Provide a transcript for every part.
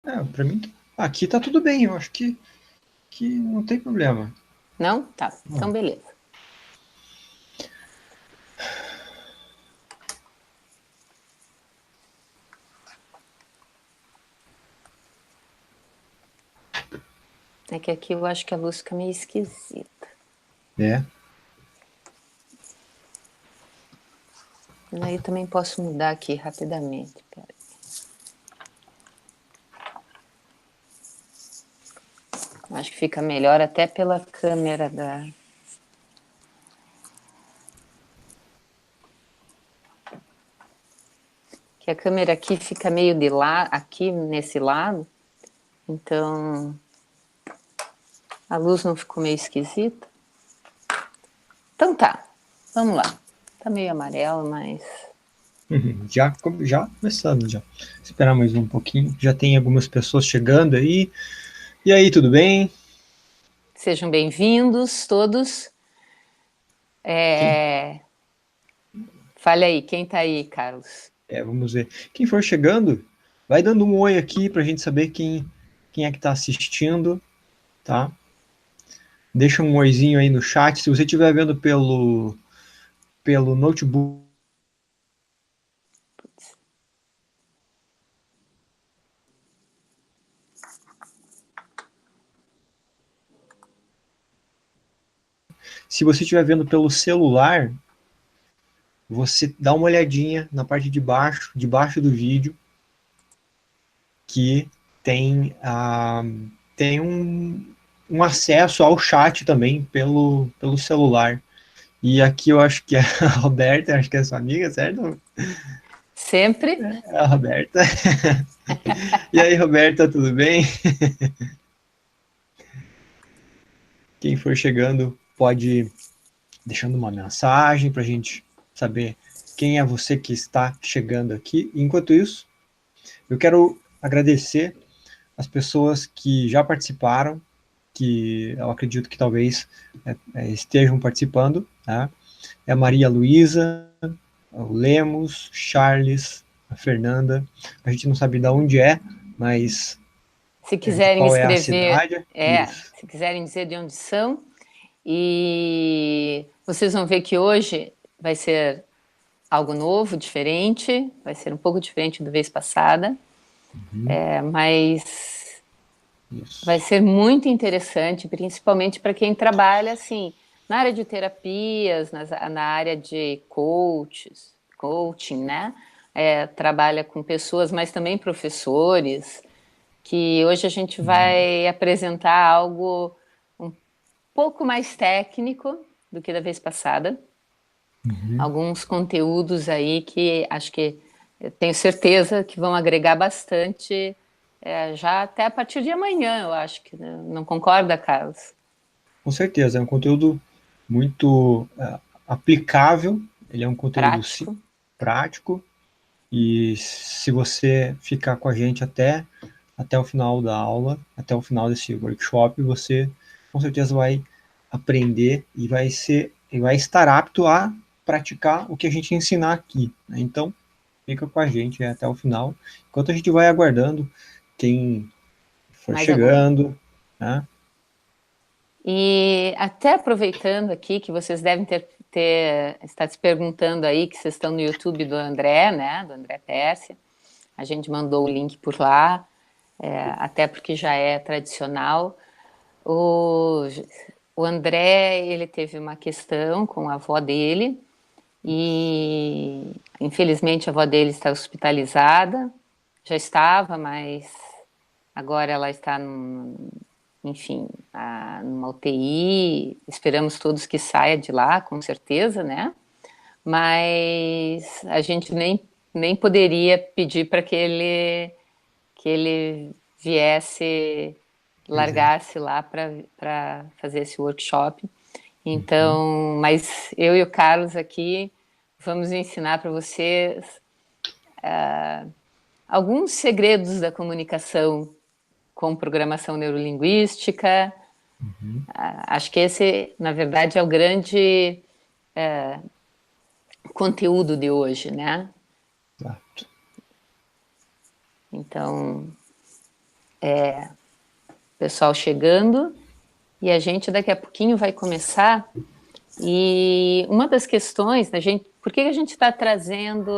Para mim, aqui tá tudo bem, eu acho que não tem problema. Não? Tá, então Não. beleza. É que aqui eu acho que a luz fica meio esquisita. É. Aí eu também posso mudar aqui rapidamente. Pera. Acho que fica melhor até pela câmera da. Que a câmera aqui fica meio de lá, aqui nesse lado. Então a luz não ficou meio esquisita. Então tá, vamos lá. Tá meio amarelo, mas. Já começando, já. Esperar mais um pouquinho. Já tem algumas pessoas chegando aí. E aí, tudo bem? Sejam bem-vindos todos. Quem, Fale aí, quem tá aí, Carlos? vamos ver. Quem for chegando, vai dando um oi aqui pra gente saber quem é que tá assistindo, tá? Deixa um oizinho aí no chat. Se você estiver vendo pelo notebook, se você estiver vendo pelo celular, você dá uma olhadinha na parte de baixo, debaixo do vídeo, que tem, tem um acesso ao chat também pelo celular. E aqui eu acho que é a Roberta, acho que é sua amiga, certo? Sempre? É a Roberta. E aí, Roberta, tudo bem? Quem for chegando pode ir deixando uma mensagem para a gente saber quem é você que está chegando aqui. Enquanto isso, eu quero agradecer as pessoas que já participaram, que eu acredito que talvez estejam participando, tá? É a Maria Luísa, o Lemos, Charles, a Fernanda. A gente não sabe de onde é, mas Se de quiserem qual é a escrever, cidade. Isso. se quiserem dizer de onde são, e vocês vão ver que hoje vai ser algo novo, diferente, vai ser um pouco diferente da vez passada, Uhum, mas vai isso. ser muito interessante, principalmente para quem trabalha assim na área de terapias, na área de coaching, né? Trabalha com pessoas, mas também professores, que hoje a gente Uhum, vai apresentar algo um pouco mais técnico do que da vez passada. uhum. Alguns conteúdos aí que acho que eu tenho certeza que vão agregar bastante, já até a partir de amanhã, eu acho que, né? Não concorda, Carlos? Com certeza, é um conteúdo muito aplicável, ele é um conteúdo Prático. prático, e se você ficar com a gente até o final da aula, até o final desse workshop, você com certeza vai aprender e vai estar apto a praticar o que a gente ensinar aqui, né? Então, fica com a gente até o final, enquanto a gente vai aguardando quem for Mais alguém. chegando, né? E até aproveitando aqui que vocês devem estar se perguntando aí que vocês estão no YouTube do André, né? Do André Pérsia. A gente mandou o link por lá, até porque já é tradicional. O, o André, ele teve uma questão com a avó dele e, infelizmente, a avó dele está hospitalizada. Já estava, mas agora ela está, enfim, numa UTI. Esperamos todos que saia de lá, com certeza, né? Mas a gente nem poderia pedir para que ele viesse, Pois é. largasse lá para fazer esse workshop. Uhum. Então, mas eu e o Carlos aqui vamos ensinar para vocês alguns segredos da comunicação com programação neurolinguística. Acho que esse, na verdade, é o grande conteúdo de hoje, né? Exato. Então, pessoal chegando, e a gente daqui a pouquinho vai começar. E uma das questões, por que a gente está trazendo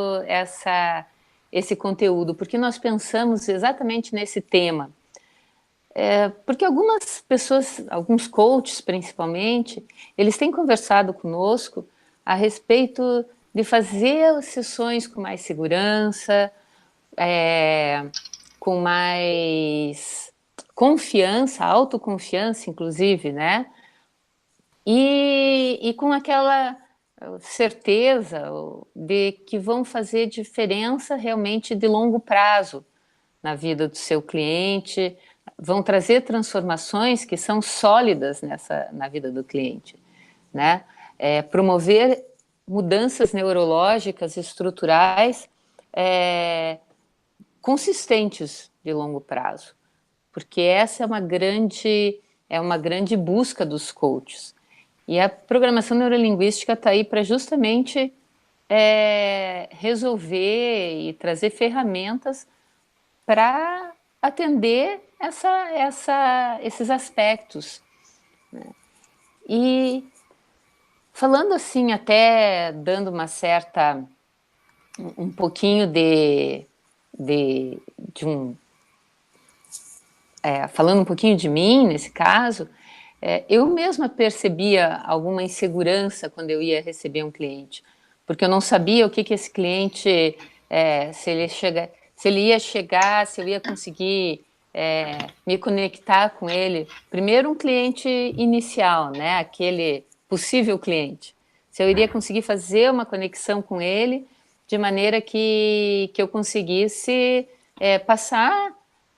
esse conteúdo? Porque nós pensamos exatamente nesse tema. Porque algumas pessoas, alguns coaches principalmente, eles têm conversado conosco a respeito de fazer sessões com mais segurança, com mais confiança, autoconfiança, inclusive, né? E com aquela certeza de que vão fazer diferença realmente de longo prazo na vida do seu cliente, vão trazer transformações que são sólidas na vida do cliente, né? Promover mudanças neurológicas, estruturais, consistentes de longo prazo, porque essa é uma grande busca dos coaches. E a programação neurolinguística está aí para justamente resolver e trazer ferramentas para atender esses aspectos, né? E falando assim, até dando um pouquinho falando um pouquinho de mim, nesse caso, eu mesma percebia alguma insegurança quando eu ia receber um cliente, porque eu não sabia o que esse cliente, se ele ia chegar, se eu ia conseguir me conectar com ele. Primeiro, um cliente inicial, né, aquele possível cliente. Se eu iria conseguir fazer uma conexão com ele de maneira que eu conseguisse passar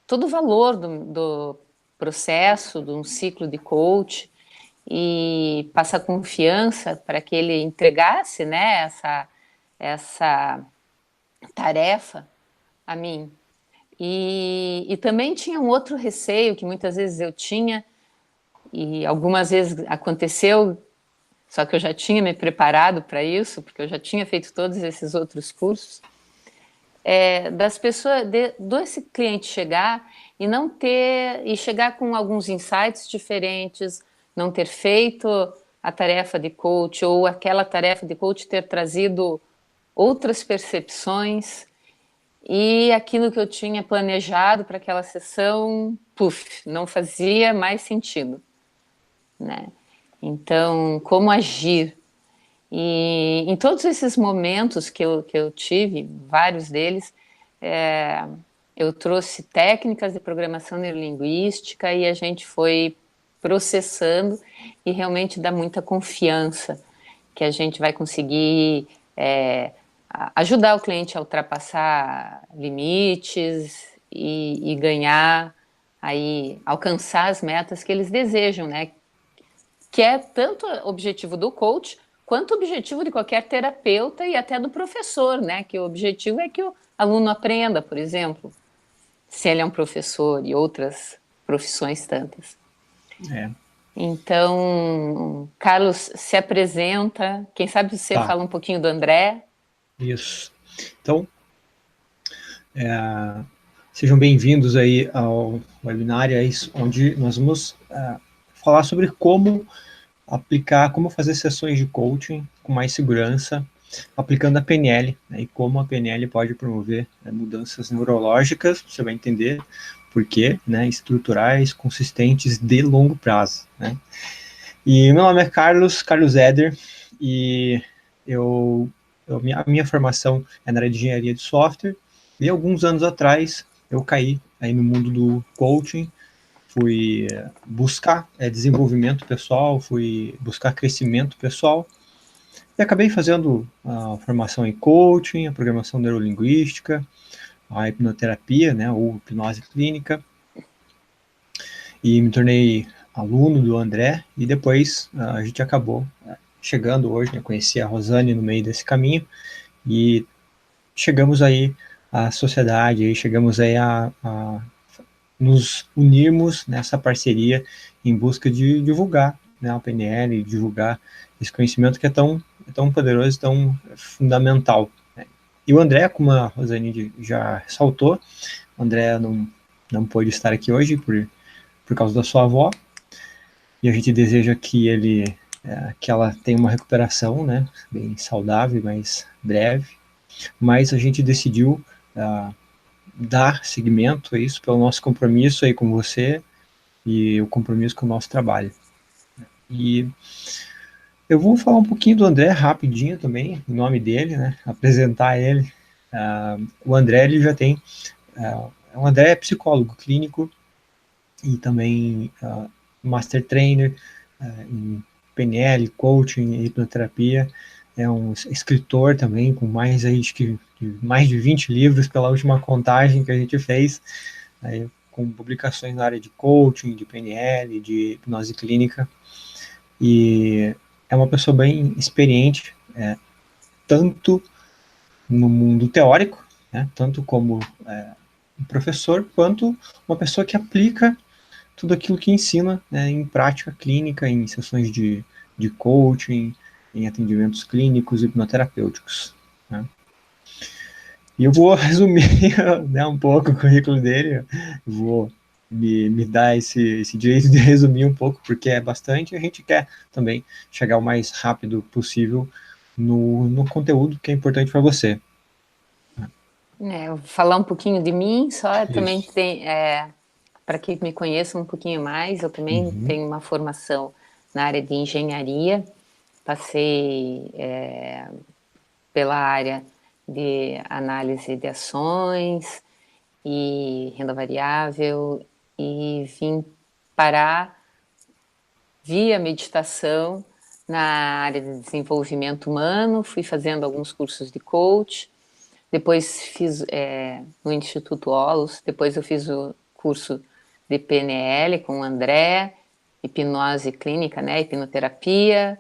todo o valor do processo, de um ciclo de coach, e passar confiança para que ele entregasse, né, essa tarefa a mim. E também tinha um outro receio que muitas vezes eu tinha, e algumas vezes aconteceu, só que eu já tinha me preparado para isso, porque eu já tinha feito todos esses outros cursos, das pessoas, desse cliente chegar e chegar com alguns insights diferentes, não ter feito a tarefa de coach, ou aquela tarefa de coach ter trazido outras percepções, e aquilo que eu tinha planejado para aquela sessão, não fazia mais sentido, né? Então, como agir? E em todos esses momentos que eu tive, vários deles, eu trouxe técnicas de programação neurolinguística e a gente foi processando, e realmente dá muita confiança que a gente vai conseguir ajudar o cliente a ultrapassar limites e ganhar, aí, alcançar as metas que eles desejam, né? Que é tanto objetivo do coach quanto objetivo de qualquer terapeuta e até do professor, né? Que o objetivo é que o aluno aprenda, por exemplo, se ele é um professor, e outras profissões tantas. Então, Carlos, se apresenta. Quem sabe você fala um pouquinho do André. Isso. Então, sejam bem-vindos aí ao webinar, onde nós vamos falar sobre como fazer sessões de coaching com mais segurança, aplicando a PNL, né, e como a PNL pode promover mudanças neurológicas, você vai entender por quê, né, estruturais, consistentes, de longo prazo, né. E meu nome é Carlos Eder, e a minha formação é na área de engenharia de software, e alguns anos atrás eu caí aí no mundo do coaching, fui buscar desenvolvimento pessoal, fui buscar crescimento pessoal, e acabei fazendo a formação em coaching, a programação neurolinguística, a hipnoterapia, né, ou hipnose clínica, e me tornei aluno do André, e depois a gente acabou chegando hoje, né, conheci a Rosane no meio desse caminho, e chegamos aí à sociedade, chegamos aí a nos unirmos nessa parceria em busca de divulgar, né, a PNL, divulgar esse conhecimento que é tão poderoso, tão fundamental, né? E o André, como a Rosane já ressaltou, o André não pôde estar aqui hoje por causa da sua avó, e a gente deseja que ela tenha uma recuperação, né, bem saudável, mais breve, mas a gente decidiu dar seguimento a isso pelo nosso compromisso aí com você e o compromisso com o nosso trabalho. E eu vou falar um pouquinho do André rapidinho também, o nome dele, né, apresentar ele. O André, ele já tem... o André é psicólogo clínico e também master trainer em PNL, coaching, hipnoterapia. É um escritor também, com mais de 20 livros pela última contagem que a gente fez, com publicações na área de coaching, de PNL, de hipnose clínica. E é uma pessoa bem experiente, tanto no mundo teórico, né, tanto como um professor, quanto uma pessoa que aplica tudo aquilo que ensina, né, em prática clínica, em sessões de coaching, em atendimentos clínicos e hipnoterapêuticos. Né. E eu vou resumir né, um pouco o currículo dele, vou me dar esse direito de resumir um pouco, porque é bastante, e a gente quer também chegar o mais rápido possível no conteúdo que é importante para você. Vou falar um pouquinho de mim, só também Isso. tem, para quem me conheça um pouquinho mais, eu também tenho uma formação na área de engenharia, passei pela área de análise de ações e renda variável e vim parar via meditação na área de desenvolvimento humano, fui fazendo alguns cursos de coach, depois fiz no Instituto Olos, depois eu fiz o curso de PNL com o André, hipnose clínica, né, hipnoterapia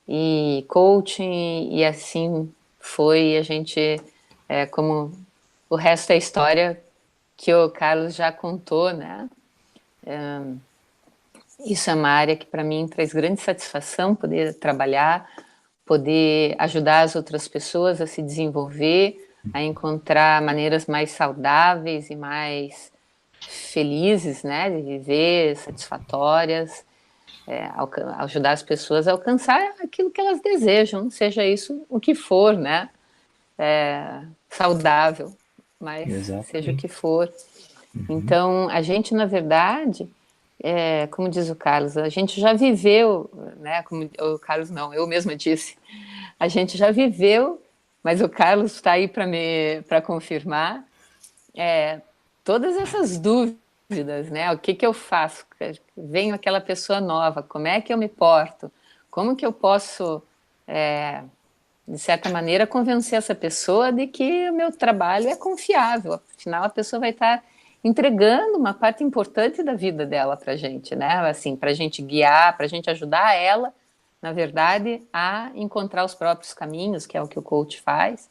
e coaching, e assim foi. A gente, como o resto é história que o Carlos já contou, né? Isso é uma área que para mim traz grande satisfação poder trabalhar, poder ajudar as outras pessoas a se desenvolver, a encontrar maneiras mais saudáveis e mais felizes, né, de viver, satisfatórias, ajudar as pessoas a alcançar aquilo que elas desejam, seja isso o que for, né, saudável, mas seja o que Exatamente. for. Então, a gente, na verdade, como diz o Carlos, a gente já viveu, né? Como o Carlos não, eu mesma disse, a gente já viveu, mas o Carlos está aí para confirmar todas essas dúvidas, né? O que eu faço? Venho aquela pessoa nova, como é que eu me porto? Como que eu posso, de certa maneira, convencer essa pessoa de que o meu trabalho é confiável? Afinal, a pessoa vai estar entregando uma parte importante da vida dela para a gente, né? Assim, para a gente guiar, para a gente ajudar ela, na verdade, a encontrar os próprios caminhos, que é o que o coach faz.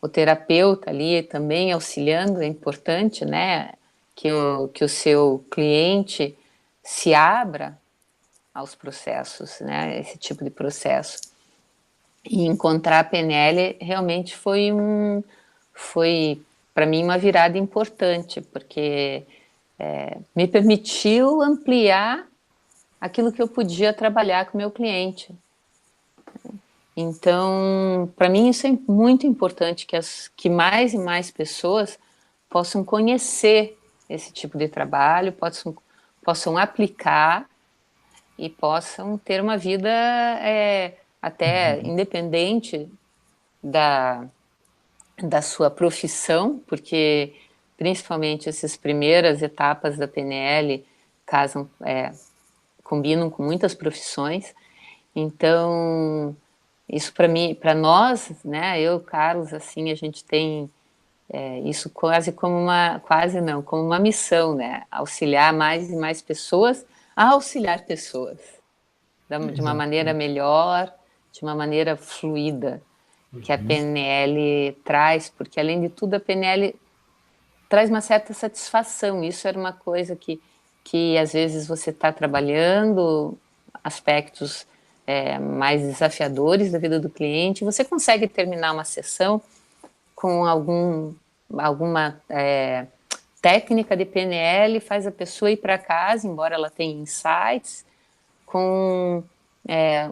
O terapeuta ali também auxiliando, é importante, né? Que o seu cliente se abra aos processos, né? Esse tipo de processo. E encontrar a PNL realmente foi para mim uma virada importante, porque me permitiu ampliar aquilo que eu podia trabalhar com o meu cliente. Então, para mim isso é muito importante que mais e mais pessoas possam conhecer esse tipo de trabalho, possam aplicar e possam ter uma vida até independente da, da sua profissão, porque principalmente essas primeiras etapas da PNL combinam com muitas profissões. Então, isso para mim, para nós, né, eu, Carlos, assim, a gente tem isso quase não, como uma missão, né, auxiliar mais e mais pessoas a auxiliar pessoas de uma maneira Exatamente. melhor, de uma maneira fluida, que a PNL traz, porque além de tudo a PNL traz uma certa satisfação. Isso era uma coisa que às vezes você está trabalhando aspectos mais desafiadores da vida do cliente, você consegue terminar uma sessão com alguma técnica de PNL faz a pessoa ir para casa, embora ela tenha insights, com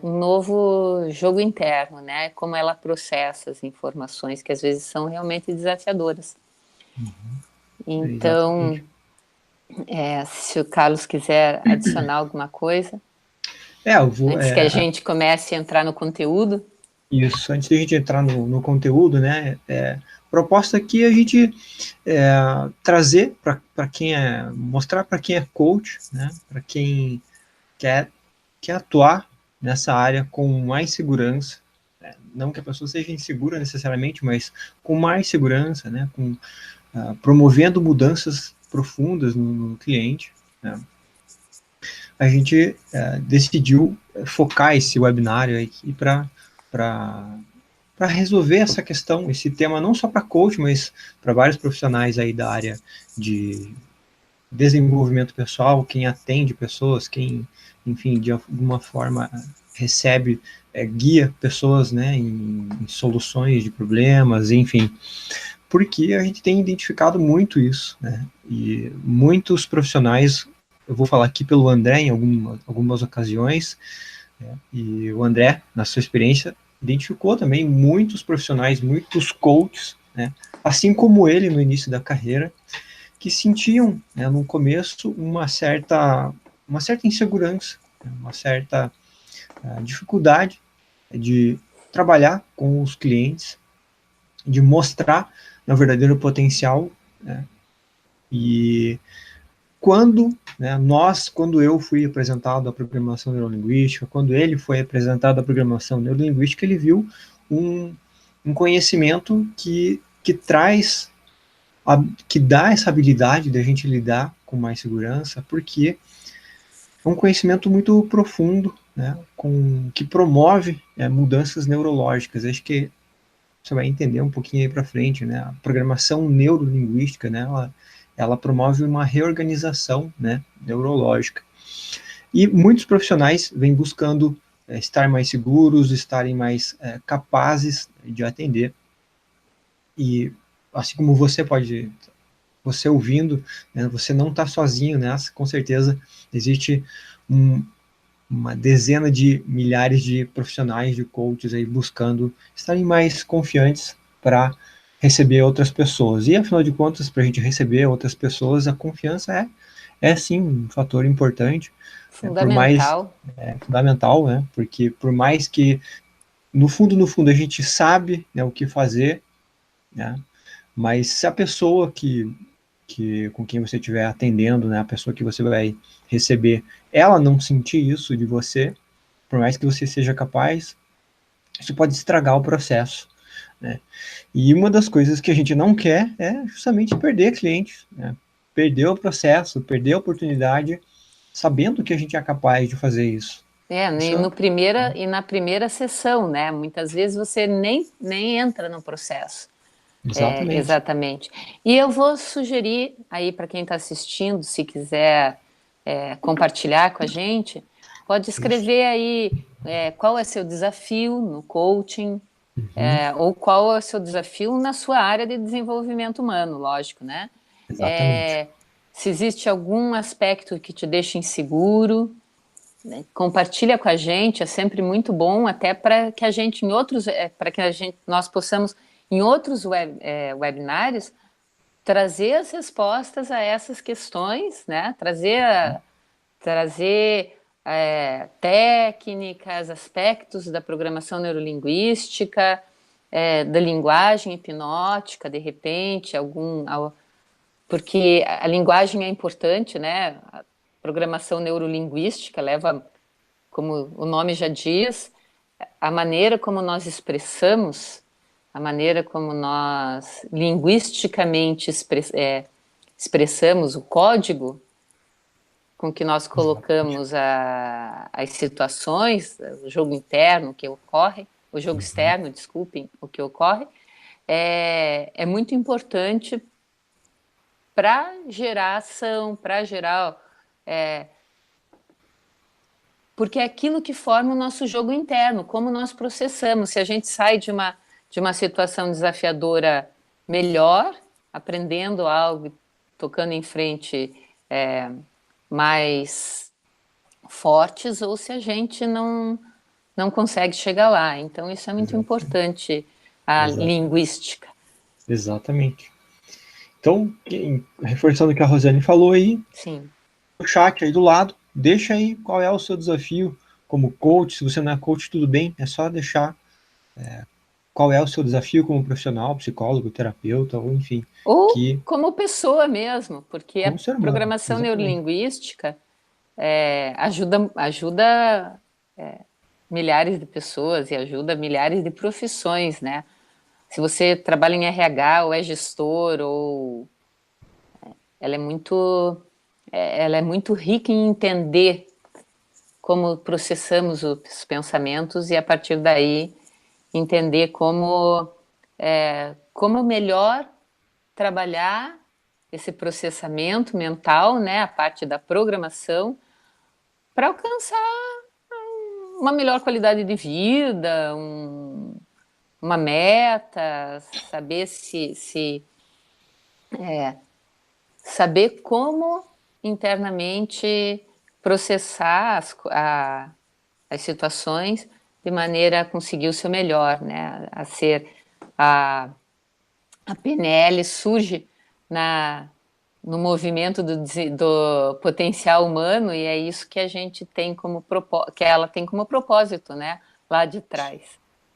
um novo jogo interno, né? Como ela processa as informações que às vezes são realmente desafiadoras. Então, se o Carlos quiser adicionar alguma coisa, Eu vou. antes que a gente comece a entrar no conteúdo. Isso, antes de a gente entrar no conteúdo, né? Proposta aqui é a gente trazer para quem mostrar para quem é coach, né? Para quem quer atuar nessa área com mais segurança, né? Não que a pessoa seja insegura necessariamente, mas com mais segurança, né? Promovendo mudanças profundas no cliente, né? A gente decidiu focar esse webinário aqui para resolver essa questão, esse tema não só para coach, mas para vários profissionais aí da área de desenvolvimento pessoal, quem atende pessoas, quem, enfim, de alguma forma recebe, guia pessoas, né, em soluções de problemas, enfim, porque a gente tem identificado muito isso, né, e muitos profissionais, eu vou falar aqui pelo André em algumas ocasiões, né, e o André, na sua experiência, identificou também muitos profissionais, muitos coaches, né, assim como ele no início da carreira, que sentiam, né, no começo uma certa insegurança, né, uma certa dificuldade de trabalhar com os clientes, de mostrar o verdadeiro potencial, né, e quando eu fui apresentado à programação neurolinguística, quando ele foi apresentado à programação neurolinguística, ele viu um conhecimento que traz, que dá essa habilidade da gente lidar com mais segurança, porque é um conhecimento muito profundo, né, que promove mudanças neurológicas. Acho que você vai entender um pouquinho aí para frente, né? A programação neurolinguística, né? Ela promove uma reorganização, né, neurológica. E muitos profissionais vêm buscando estar mais seguros, estarem mais capazes de atender. E assim como você ouvindo, né, você não está sozinho nessa, com certeza existe uma dezena de milhares de profissionais, de coaches aí buscando estarem mais confiantes para receber outras pessoas. E afinal de contas, para a gente receber outras pessoas, a confiança é sim um fator importante, por mais Fundamental. fundamental, né? Porque por mais que no fundo a gente sabe, né, o que fazer, né? Mas se a pessoa com quem você estiver atendendo, né, a pessoa que você vai receber, ela não sentir isso de você, por mais que você seja capaz, isso pode estragar o processo, né? E uma das coisas que a gente não quer é justamente perder clientes, né? Perder o processo, perder a oportunidade, sabendo que a gente é capaz de fazer isso. E, Isso, e na primeira sessão, né? Muitas vezes você nem entra no processo. exatamente. Exatamente. E eu vou sugerir aí para quem está assistindo, se quiser compartilhar com a gente, pode Isso. escrever aí qual é seu desafio no coaching, Uhum. ou qual é o seu desafio na sua área de desenvolvimento humano, lógico, né? Exatamente. Se existe algum aspecto que te deixa inseguro, né, compartilha com a gente, é sempre muito bom, até para que a gente nós possamos em outros webinários trazer as respostas a essas questões, né? Trazer técnicas, aspectos da programação neurolinguística, da linguagem hipnótica, de repente, porque a linguagem é importante, né? A programação neurolinguística leva, como o nome já diz, a maneira como nós expressamos, a maneira como nós linguisticamente expressamos o código com que nós Exatamente. colocamos as situações, o jogo interno que ocorre, o jogo externo, desculpem, o que ocorre, é muito importante para gerar ação, para gerar. Porque é aquilo que forma o nosso jogo interno, como nós processamos. Se a gente sai de uma situação desafiadora melhor, aprendendo algo, tocando em frente mais fortes ou se a gente não consegue chegar lá. Então, isso é muito importante, a linguística. Exatamente. Então, reforçando o que a Rosane falou aí, sim, no chat aí do lado, deixa aí qual é o seu desafio como coach. Se você não é coach, tudo bem, é só deixar qual é o seu desafio como profissional, psicólogo, terapeuta, ou enfim. ou como pessoa mesmo, porque a programação exatamente. neurolinguística ajuda milhares de pessoas e ajuda milhares de profissões, né? Se você trabalha em RH ou é gestor, ou ela é muito rica em entender como processamos os pensamentos e a partir daí entender como melhor trabalhar esse processamento mental, né, a parte da programação, para alcançar uma melhor qualidade de vida, uma meta, saber como internamente processar as situações de maneira a conseguir o seu melhor, né? A PNL surge no movimento do potencial humano e é isso que a gente tem que ela tem como propósito, né? Lá de trás.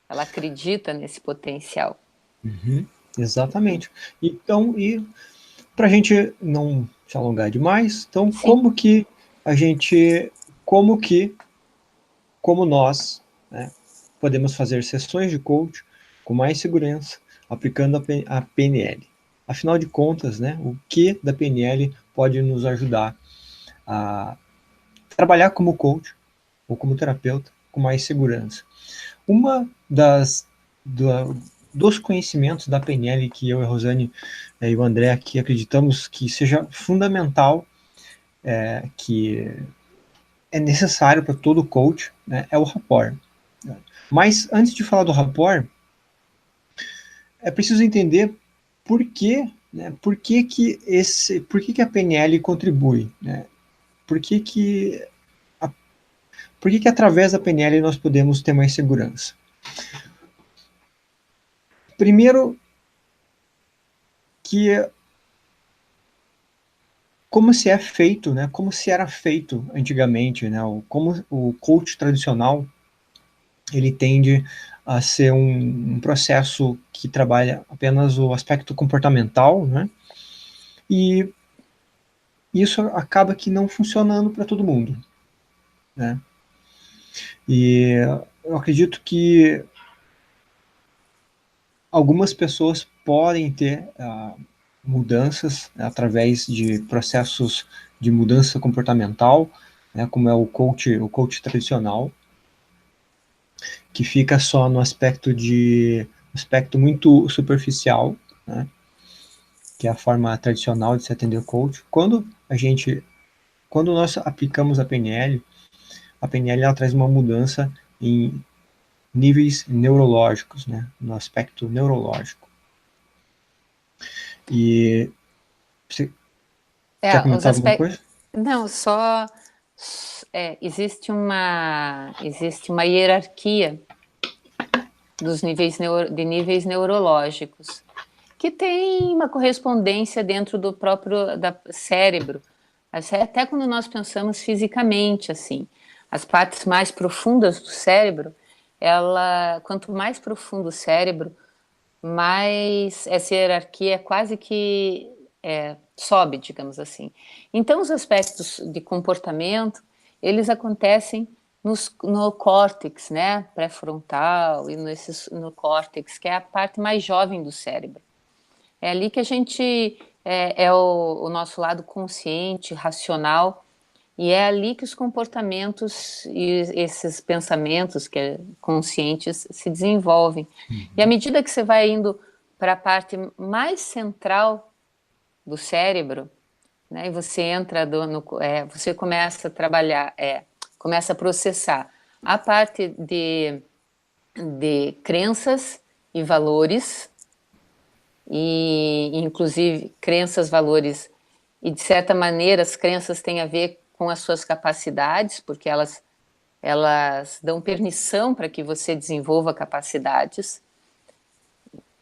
Ela acredita nesse potencial. Exatamente. Então, e para a gente não se alongar demais, então Sim. como nós, né, podemos fazer sessões de coach com mais segurança, aplicando a PNL. Afinal de contas, né, o que da PNL pode nos ajudar a trabalhar como coach ou como terapeuta com mais segurança? Uma dos conhecimentos da PNL que eu e a Rosane e o André aqui acreditamos que seja fundamental, que é necessário para todo coach, né, é o rapport. Mas antes de falar do rapport, é preciso entender por que, né, por que a PNL contribui, né? Por que através da PNL nós podemos ter mais segurança? Primeiro, que como se é feito, né? Como se era feito antigamente, né? Como o coach tradicional ele tende a ser um processo que trabalha apenas o aspecto comportamental, né? E isso acaba que não funcionando para todo mundo, né? E eu acredito que algumas pessoas podem ter mudanças, né, através de processos de mudança comportamental, né, como é o coach tradicional, que fica só no aspecto muito superficial, né, que é a forma tradicional de se atender o coach. Quando nós aplicamos a PNL ela traz uma mudança em níveis neurológicos, né, no aspecto neurológico. E você quer comentar alguma coisa? Não, existe uma hierarquia dos níveis neurológicos que tem uma correspondência dentro do próprio cérebro. Até quando nós pensamos fisicamente, assim, as partes mais profundas do cérebro, quanto mais profundo o cérebro, mais essa hierarquia quase que sobe, digamos assim. Então, os aspectos de comportamento, eles acontecem no córtex, né, pré-frontal e no córtex, que é a parte mais jovem do cérebro. É ali que a gente é o nosso lado consciente, racional, e é ali que os comportamentos e esses pensamentos que conscientes se desenvolvem. E à medida que você vai indo para a parte mais central do cérebro, né, e você entra você começa a trabalhar, começa a processar a parte de crenças e valores, e inclusive crenças, valores e de certa maneira as crenças têm a ver com as suas capacidades, porque elas dão permissão para que você desenvolva capacidades.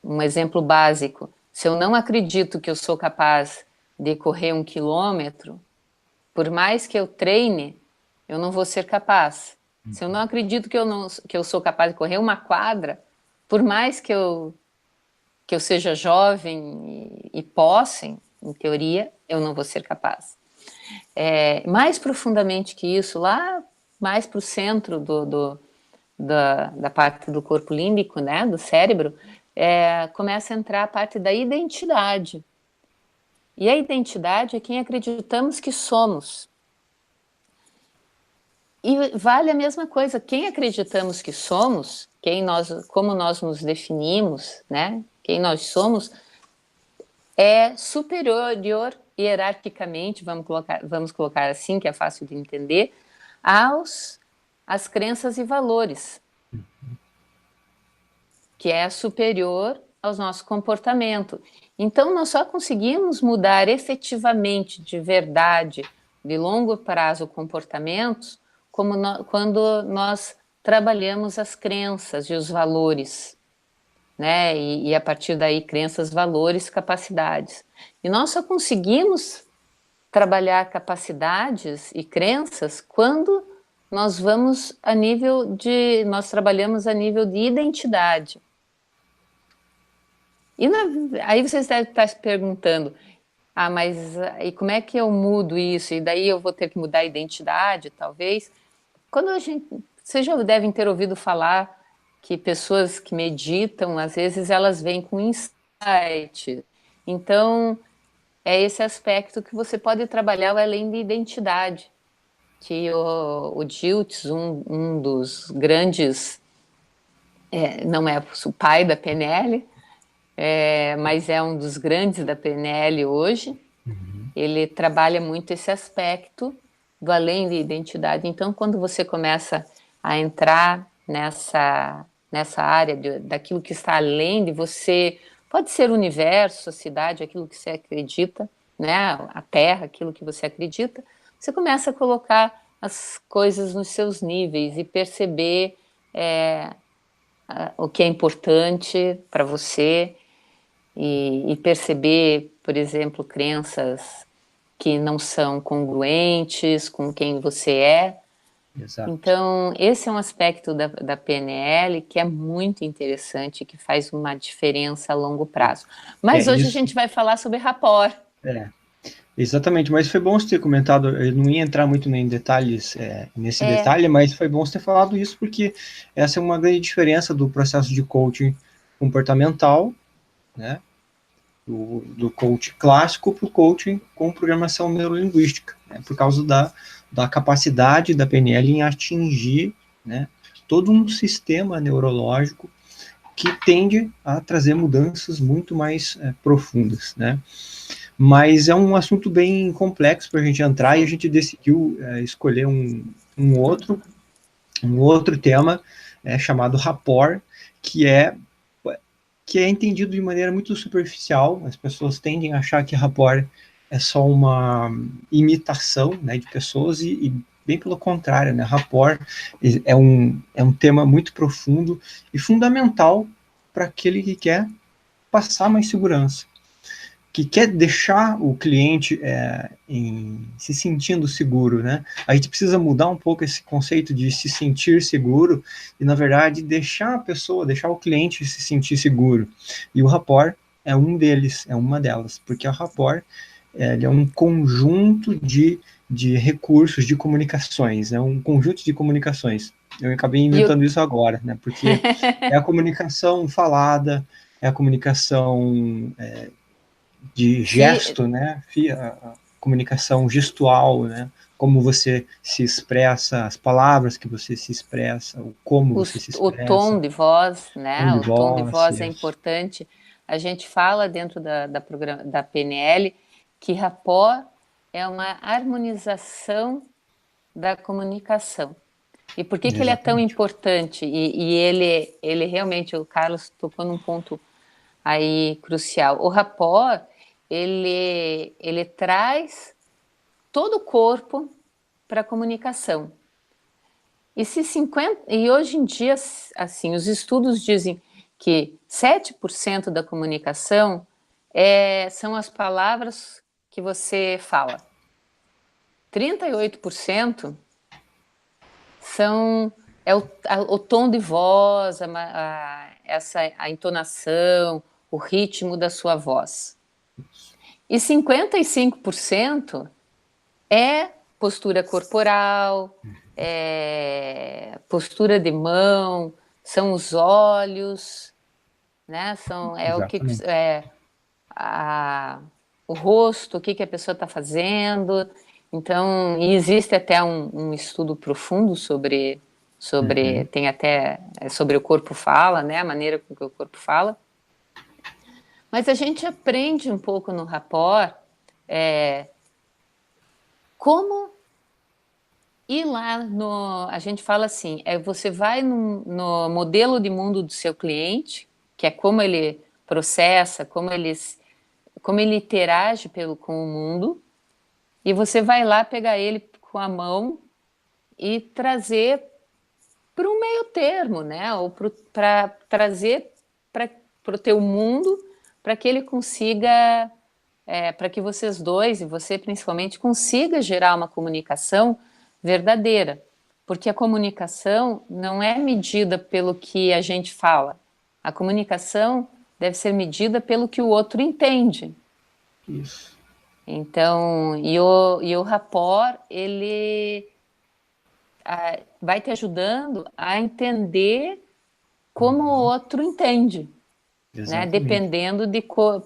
Um exemplo básico, se eu não acredito que eu sou capaz de correr 1 quilômetro, por mais que eu treine, eu não vou ser capaz. Se eu não acredito que eu sou capaz de correr 1 quadra, por mais que eu seja jovem e possa, em teoria, eu não vou ser capaz. Mais profundamente que isso, lá mais para o centro da parte do corpo límbico, né, do cérebro, começa a entrar a parte da identidade. E a identidade é quem acreditamos que somos. E vale a mesma coisa, quem acreditamos que somos, como nós nos definimos, né, quem nós somos, é superior hierarquicamente, vamos colocar assim, que é fácil de entender, às crenças e valores, que é superior ao nosso comportamento. Então, nós só conseguimos mudar efetivamente, de verdade, de longo prazo, comportamentos, quando nós trabalhamos as crenças e os valores, né? E a partir daí, crenças, valores, capacidades. E nós só conseguimos trabalhar capacidades e crenças quando nós nós trabalhamos a nível de identidade. E aí vocês devem estar se perguntando, mas e como é que eu mudo isso? E daí eu vou ter que mudar a identidade, talvez? Vocês já devem ter ouvido falar que pessoas que meditam, às vezes elas vêm com insight. Então, é esse aspecto que você pode trabalhar além de identidade, que o Dilts, um dos grandes, não é o pai da PNL, mas é um dos grandes da PNL hoje. Ele trabalha muito esse aspecto do além de identidade. Então, quando você começa a entrar nessa área daquilo que está além de você, pode ser o universo, a cidade, aquilo que você acredita, né? A Terra, aquilo que você acredita, você começa a colocar as coisas nos seus níveis e perceber o que é importante para você e perceber, por exemplo, crenças que não são congruentes com quem você é. Exato. Então, esse é um aspecto da PNL que é muito interessante, que faz uma diferença a longo prazo. Mas hoje a gente vai falar sobre rapport. Exatamente, mas foi bom você ter comentado, eu não ia entrar muito em detalhes nesse detalhe, mas foi bom você ter falado isso, porque essa é uma grande diferença do processo de coaching comportamental, né, do coaching clássico para o coaching com programação neurolinguística, né, por causa da capacidade da PNL em atingir, né, todo um sistema neurológico que tende a trazer mudanças muito mais profundas, né. Mas é um assunto bem complexo para a gente entrar. Sim. E a gente decidiu escolher um outro tema chamado rapport, que é entendido de maneira muito superficial. As pessoas tendem a achar que rapport é só uma imitação, né, de pessoas e bem pelo contrário, né, rapport é um tema muito profundo e fundamental para aquele que quer passar mais segurança, que quer deixar o cliente se sentindo seguro, né? A gente precisa mudar um pouco esse conceito de se sentir seguro e, na verdade, deixar o cliente se sentir seguro. E o rapport é uma delas, porque o rapport ele é um conjunto de recursos, de comunicações, é um conjunto de comunicações. Eu acabei inventando isso agora, né? Porque é a comunicação falada, é a comunicação de gesto, né? A comunicação gestual, né? Como você se expressa, as palavras que você se expressa, como você se expressa. O tom de voz, né? O tom de voz é importante. A gente fala dentro da PNL que rapport é uma harmonização da comunicação. E por que ele é tão importante? E ele realmente, o Carlos tocou num ponto aí crucial. O rapport, ele traz todo o corpo para a comunicação. E hoje em dia, assim, os estudos dizem que 7% da comunicação são as palavras que você fala. 38% o tom de voz, a entonação, o ritmo da sua voz. E 55% é postura corporal, postura de mão, são os olhos, né? O rosto, o que a pessoa está fazendo. Então, e existe até um estudo profundo sobre tem até sobre o corpo fala, né? A maneira com que o corpo fala. Mas a gente aprende um pouco no rapport como ir lá a gente fala assim, você vai no modelo de mundo do seu cliente, que é como ele processa, como ele interage com o mundo, e você vai lá pegar ele com a mão e trazer para um meio termo, né? Ou para trazer para o teu mundo, para que ele consiga, para que vocês dois, e você principalmente, consiga gerar uma comunicação verdadeira. Porque a comunicação não é medida pelo que a gente fala. A comunicação deve ser medida pelo que o outro entende. Isso. Então, e o rapport, ele vai te ajudando a entender como o outro entende, né? Dependendo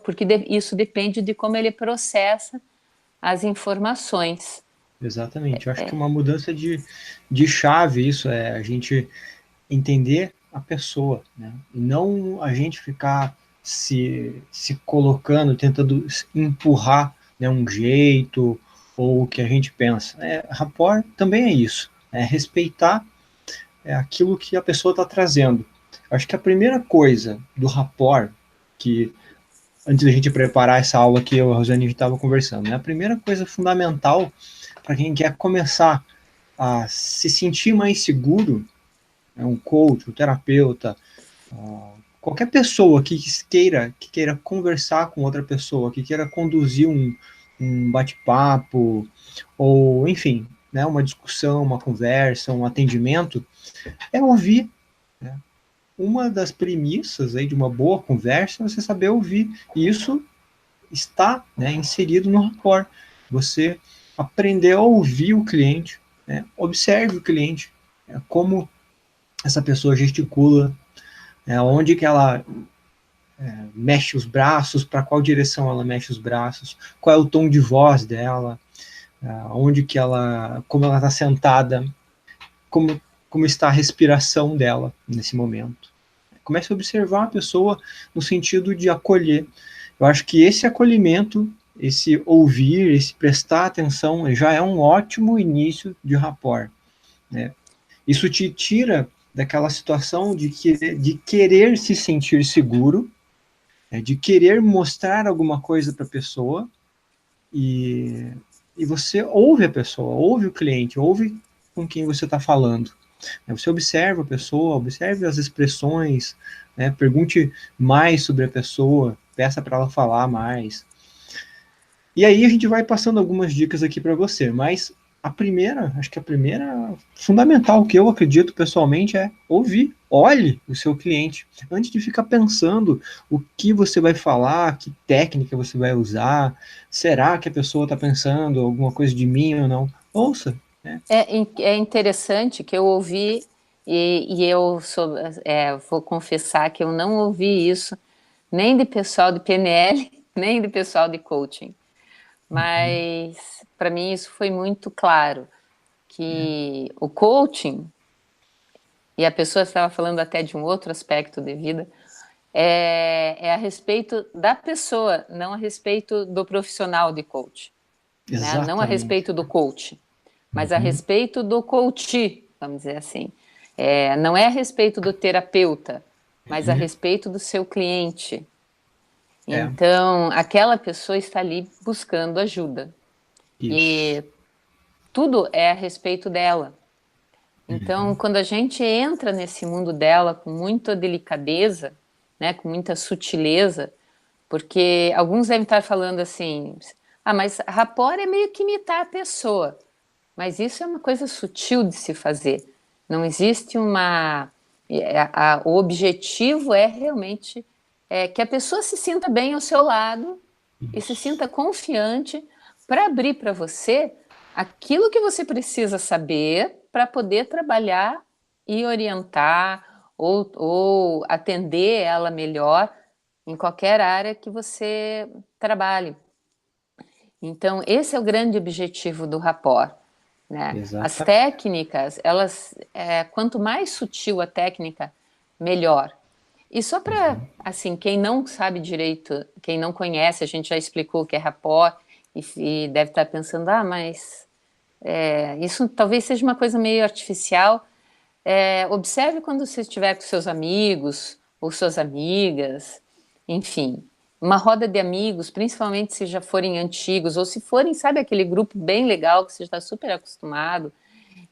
porque isso depende de como ele processa as informações. Exatamente. Eu acho que uma mudança de chave isso é a gente entender a pessoa, né? E não a gente ficar se colocando, tentando empurrar, né, um jeito ou o que a gente pensa. Rapport também é isso, respeitar aquilo que a pessoa está trazendo. Eu acho que a primeira coisa do rapport, que antes da gente preparar essa aula que eu e a Rosane estava conversando, né, a primeira coisa fundamental para quem quer começar a se sentir mais seguro, um coach, um terapeuta, qualquer pessoa que queira conversar com outra pessoa, que queira conduzir um bate-papo, ou enfim, né, uma discussão, uma conversa, um atendimento, é ouvir. Né? Uma das premissas aí de uma boa conversa é você saber ouvir. E isso está, né, inserido no rapport. Você aprender a ouvir o cliente, né? Observe o cliente, como essa pessoa gesticula, onde que ela mexe os braços, para qual direção ela mexe os braços, qual é o tom de voz dela, onde que como ela está sentada, como está a respiração dela nesse momento. Comece a observar a pessoa no sentido de acolher. Eu acho que esse acolhimento, esse ouvir, esse prestar atenção, já é um ótimo início de rapport. Né? Isso te tira daquela situação de querer se sentir seguro, de querer mostrar alguma coisa para a pessoa, e você ouve a pessoa, ouve o cliente, ouve com quem você está falando. Você observa a pessoa, observe as expressões, né? Pergunte mais sobre a pessoa, peça para ela falar mais. E aí a gente vai passando algumas dicas aqui para você, mas acho que a primeira fundamental que eu acredito pessoalmente é ouvir. Olhe o seu cliente antes de ficar pensando o que você vai falar, que técnica você vai usar, será que a pessoa está pensando alguma coisa de mim ou não? Ouça. Né? É interessante que eu ouvi e eu vou confessar que eu não ouvi isso nem de pessoal de PNL, nem de pessoal de coaching. Mas, para mim, isso foi muito claro, que o coaching, e a pessoa estava falando até de um outro aspecto de vida, é a respeito da pessoa, não a respeito do profissional de coach. Né? Não a respeito do coach, mas a respeito do coach, vamos dizer assim. Não é a respeito do terapeuta, mas a respeito do seu cliente. Então, aquela pessoa está ali buscando ajuda. Isso. E tudo é a respeito dela. Então, quando a gente entra nesse mundo dela com muita delicadeza, né, com muita sutileza, porque alguns devem estar falando assim, mas rapport é meio que imitar a pessoa. Mas isso é uma coisa sutil de se fazer. Não existe uma... o objetivo é realmente que a pessoa se sinta bem ao seu lado e se sinta confiante para abrir para você aquilo que você precisa saber para poder trabalhar e orientar ou atender ela melhor em qualquer área que você trabalhe. Então, esse é o grande objetivo do rapport. Né? As técnicas, elas, quanto mais sutil a técnica, melhor. E só para, assim, quem não sabe direito, quem não conhece, a gente já explicou o que é rapport e deve estar pensando, mas isso talvez seja uma coisa meio artificial. Observe quando você estiver com seus amigos ou suas amigas, enfim, uma roda de amigos, principalmente se já forem antigos ou se forem, sabe, aquele grupo bem legal que você está super acostumado,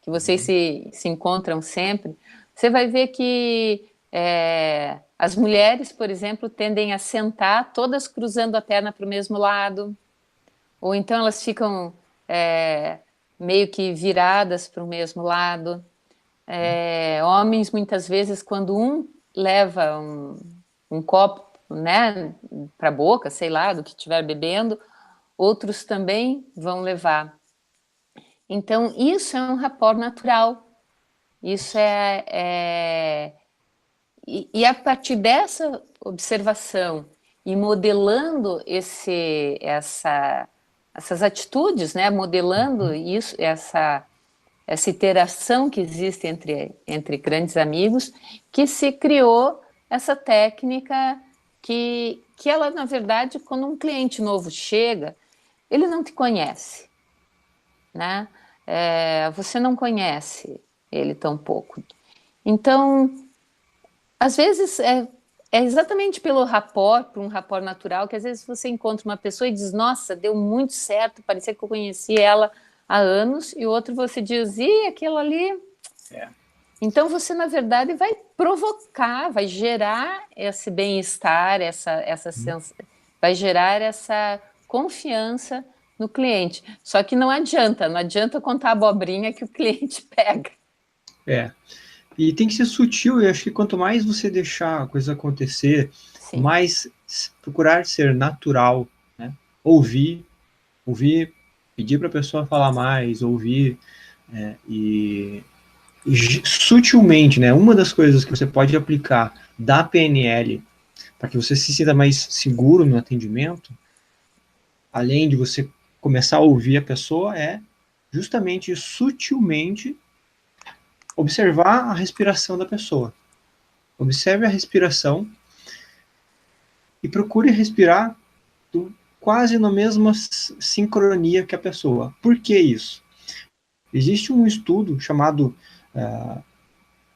que vocês se encontram sempre, você vai ver que as mulheres, por exemplo, tendem a sentar todas cruzando a perna para o mesmo lado, ou então elas ficam meio que viradas para o mesmo lado. Homens, muitas vezes, quando um leva um copo, né, para a boca, sei lá, do que estiver bebendo, outros também vão levar. Então, isso é um rapport natural. Isso e a partir dessa observação e modelando essas atitudes, né, modelando isso, essa interação que existe entre grandes amigos, que se criou essa técnica que ela, na verdade, quando um cliente novo chega, ele não te conhece, né? Você não conhece ele tão pouco. Então, às vezes, é exatamente pelo rapport, por um rapport natural, que às vezes você encontra uma pessoa e diz, nossa, deu muito certo, parecia que eu conheci ela há anos, e o outro você diz, aquilo ali... Então você, na verdade, vai provocar, vai gerar esse bem-estar, vai gerar essa confiança no cliente. Só que não adianta contar a abobrinha que o cliente pega. E tem que ser sutil, e acho que quanto mais você deixar a coisa acontecer, sim, mais procurar ser natural, né? Ouvir, pedir para a pessoa falar mais, ouvir, e sutilmente, né? Uma das coisas que você pode aplicar da PNL para que você se sinta mais seguro no atendimento, além de você começar a ouvir a pessoa, é justamente sutilmente observar a respiração da pessoa. Observe a respiração e procure respirar quase na mesma sincronia que a pessoa. Por que isso? Existe um estudo chamado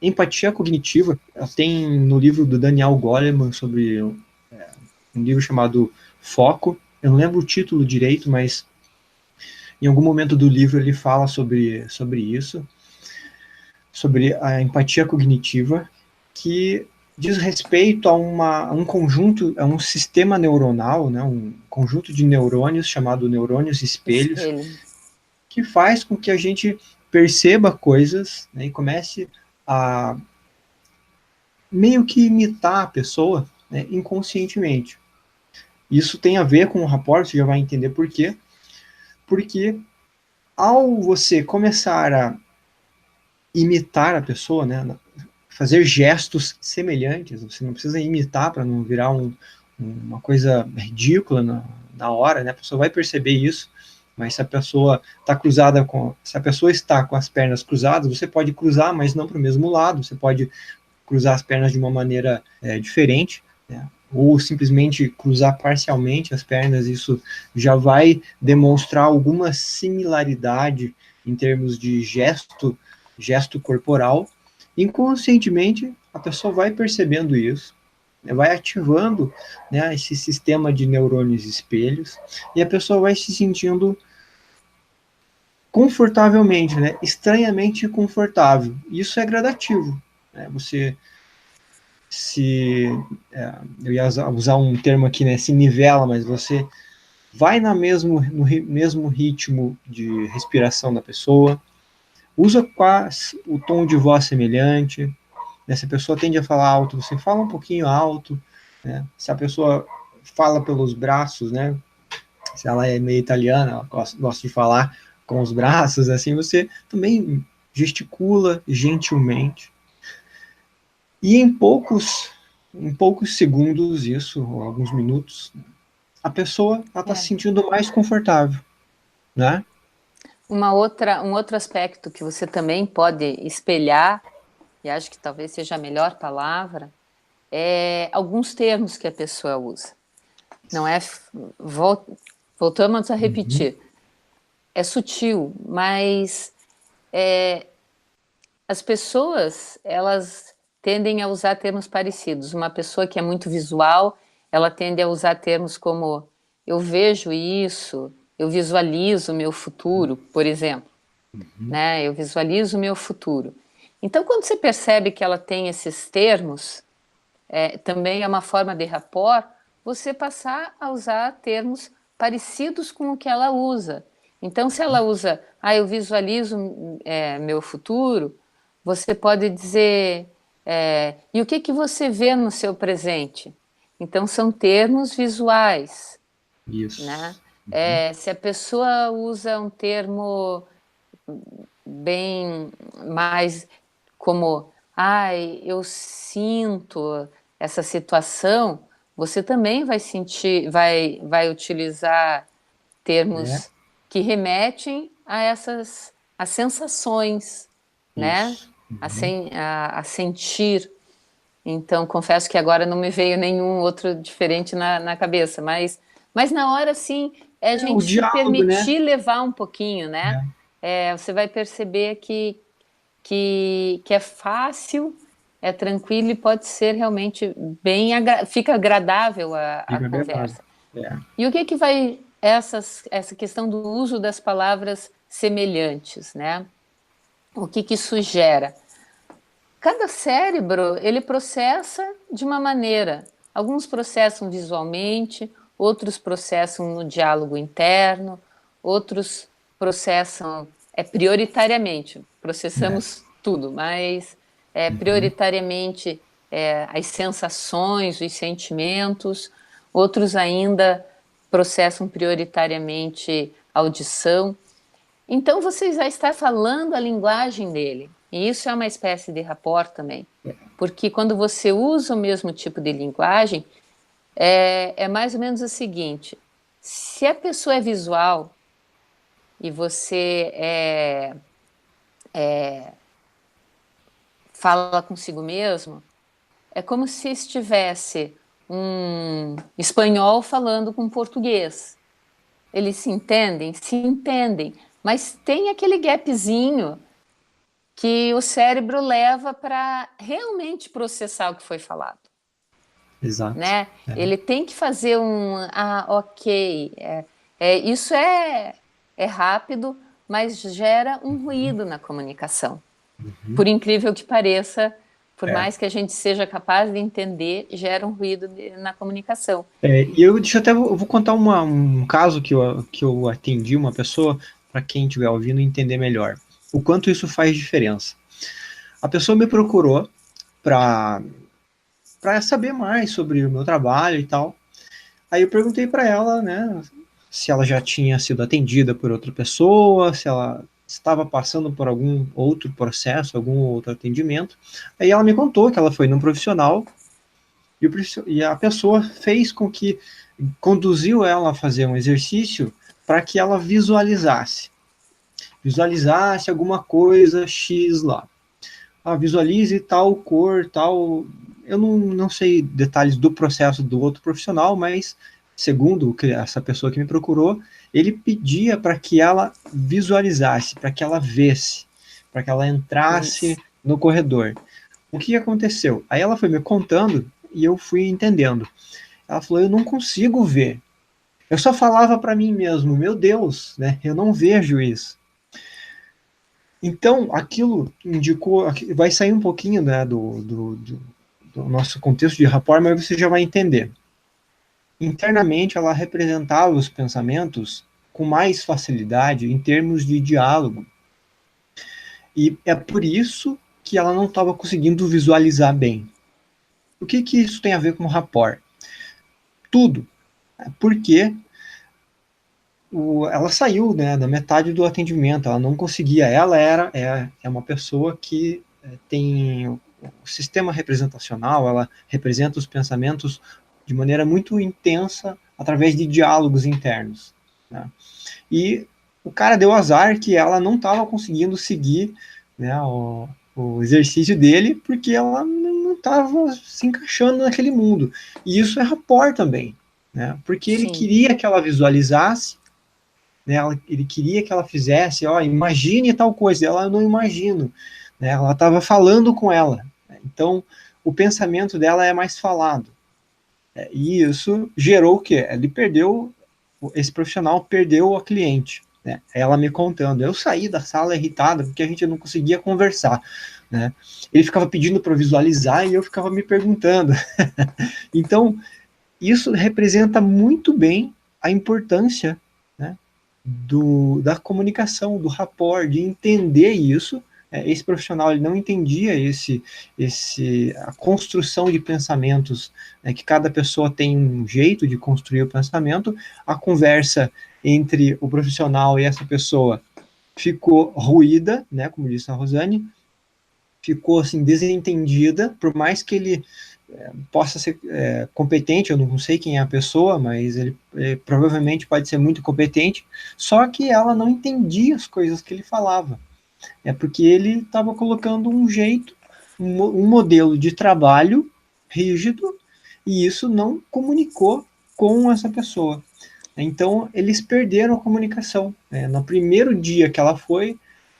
empatia cognitiva. Tem no livro do Daniel Goleman sobre um livro chamado Foco. Eu não lembro o título direito, mas em algum momento do livro ele fala sobre isso, sobre a empatia cognitiva, que diz respeito a um conjunto, a um sistema neuronal, né, um conjunto de neurônios chamado neurônios espelhos, que faz com que a gente perceba coisas, né, e comece a meio que imitar a pessoa, né, inconscientemente. Isso tem a ver com o rapport, você já vai entender por quê. Porque ao você começar a imitar a pessoa, né, fazer gestos semelhantes, você não precisa imitar para não virar uma coisa ridícula na hora, né, a pessoa vai perceber isso, mas se a pessoa está com as pernas cruzadas, você pode cruzar, mas não para o mesmo lado, você pode cruzar as pernas de uma maneira diferente, né, ou simplesmente cruzar parcialmente as pernas, isso já vai demonstrar alguma similaridade em termos de gesto corporal. Inconscientemente, a pessoa vai percebendo isso, vai ativando, né, esse sistema de neurônios espelhos, e a pessoa vai se sentindo confortavelmente, né, estranhamente confortável. Isso é gradativo, né, você se, eu ia usar um termo aqui, né, se nivela, mas você vai no mesmo ritmo de respiração da pessoa, usa quase o tom de voz semelhante, né? Se a pessoa tende a falar alto, você fala um pouquinho alto, né? Se a pessoa fala pelos braços, né? Se ela é meio italiana, ela gosta de falar com os braços, assim, você também gesticula gentilmente. E em poucos segundos, isso, ou alguns minutos, a pessoa está se sentindo mais confortável, né? Um outro aspecto que você também pode espelhar, e acho que talvez seja a melhor palavra, é alguns termos que a pessoa usa. Não é. Voltamos a repetir. É sutil, mas as pessoas, elas tendem a usar termos parecidos. Uma pessoa que é muito visual, ela tende a usar termos como eu vejo isso, eu visualizo o meu futuro, por exemplo. Né? Eu visualizo o meu futuro. Então, quando você percebe que ela tem esses termos, também é uma forma de rapport, você passar a usar termos parecidos com o que ela usa. Então, se ela usa, eu visualizo meu futuro, você pode dizer, e o que que você vê no seu presente? Então, são termos visuais, Isso. né? Se a pessoa usa um termo bem mais como, eu sinto essa situação, você também vai sentir, vai utilizar É, termos que remetem a essas a sensações, né? isso. A sentir. Então, confesso que agora não me veio nenhum outro diferente na cabeça, mas na hora, sim, é a O gente se diálogo, né? permitir levar um pouquinho, né? Você vai perceber que é fácil, é tranquilo e pode ser realmente fica agradável a Fica agradável. conversa. É. E o que que vai essa questão do uso das palavras semelhantes, né? O que que isso gera? Cada cérebro, ele processa de uma maneira. Alguns processam visualmente, outros processam no diálogo interno, outros processam prioritariamente. Processamos tudo, mas prioritariamente as sensações, os sentimentos. Outros ainda processam prioritariamente a audição. Então você já está falando a linguagem dele. E isso é uma espécie de rapport também. Porque quando você usa o mesmo tipo de linguagem, é mais ou menos o seguinte: se a pessoa é visual e você fala consigo mesmo, é como se estivesse um espanhol falando com português. Eles se entendem, mas tem aquele gapzinho que o cérebro leva para realmente processar o que foi falado, Exato. né? Ele tem que fazer ok, isso é rápido, mas gera um ruído na comunicação. Por incrível que pareça, por É. mais que a gente seja capaz de entender, gera um ruído na comunicação. E deixa eu até vou contar um caso que eu atendi uma pessoa, para quem estiver ouvindo entender melhor o quanto isso faz diferença. A pessoa me procurou para saber mais sobre o meu trabalho e tal. Aí eu perguntei para ela, né, se ela já tinha sido atendida por outra pessoa, se ela estava passando por algum outro processo, algum outro atendimento. Aí ela me contou que ela foi num profissional e a pessoa fez com que conduziu ela a fazer um exercício para que ela visualizasse alguma coisa X lá. Visualize tal cor, tal. Eu não sei detalhes do processo do outro profissional, mas segundo essa pessoa que me procurou, ele pedia para que ela visualizasse, para que ela visse, para que ela entrasse Isso. no corredor. O que aconteceu? Aí ela foi me contando e eu fui entendendo. Ela falou, eu não consigo ver. Eu só falava para mim mesmo, meu Deus, né? Eu não vejo isso. Então, aquilo indicou, vai sair um pouquinho, né, do nosso contexto de rapport, mas você já vai entender. Internamente, ela representava os pensamentos com mais facilidade em termos de diálogo. E é por isso que ela não estava conseguindo visualizar bem. O que isso tem a ver com rapport? Tudo. Porque ela saiu, né, da metade do atendimento, ela não conseguia. Ela é uma pessoa que tem o sistema representacional, ela representa os pensamentos de maneira muito intensa através de diálogos internos, né? E o cara deu azar que ela não estava conseguindo seguir, né, o exercício dele porque ela não estava se encaixando naquele mundo. E isso é rapport também, né? Porque ele Sim. queria que ela visualizasse, né? Ele queria que ela fizesse, ó, imagine tal coisa. Ela não imagino, né? Ela estava falando com ela. Então, o pensamento dela é mais falado. E isso gerou o quê? Ele perdeu, esse profissional perdeu a cliente, né? Ela me contando. Eu saí da sala irritada porque a gente não conseguia conversar, né? Ele ficava pedindo para visualizar e eu ficava me perguntando. Então, isso representa muito bem a importância, né, da comunicação, do rapport, de entender isso. Esse profissional ele não entendia a construção de pensamentos, né, que cada pessoa tem um jeito de construir o pensamento. A conversa entre o profissional e essa pessoa ficou ruída, né, como disse a Rosane, ficou assim desentendida, por mais que ele possa ser competente, eu não sei quem é a pessoa, mas ele provavelmente pode ser muito competente, só que ela não entendia as coisas que ele falava. É porque ele estava colocando um jeito, um modelo de trabalho rígido, e isso não comunicou com essa pessoa. Então, eles perderam a comunicação. No primeiro dia que ela foi,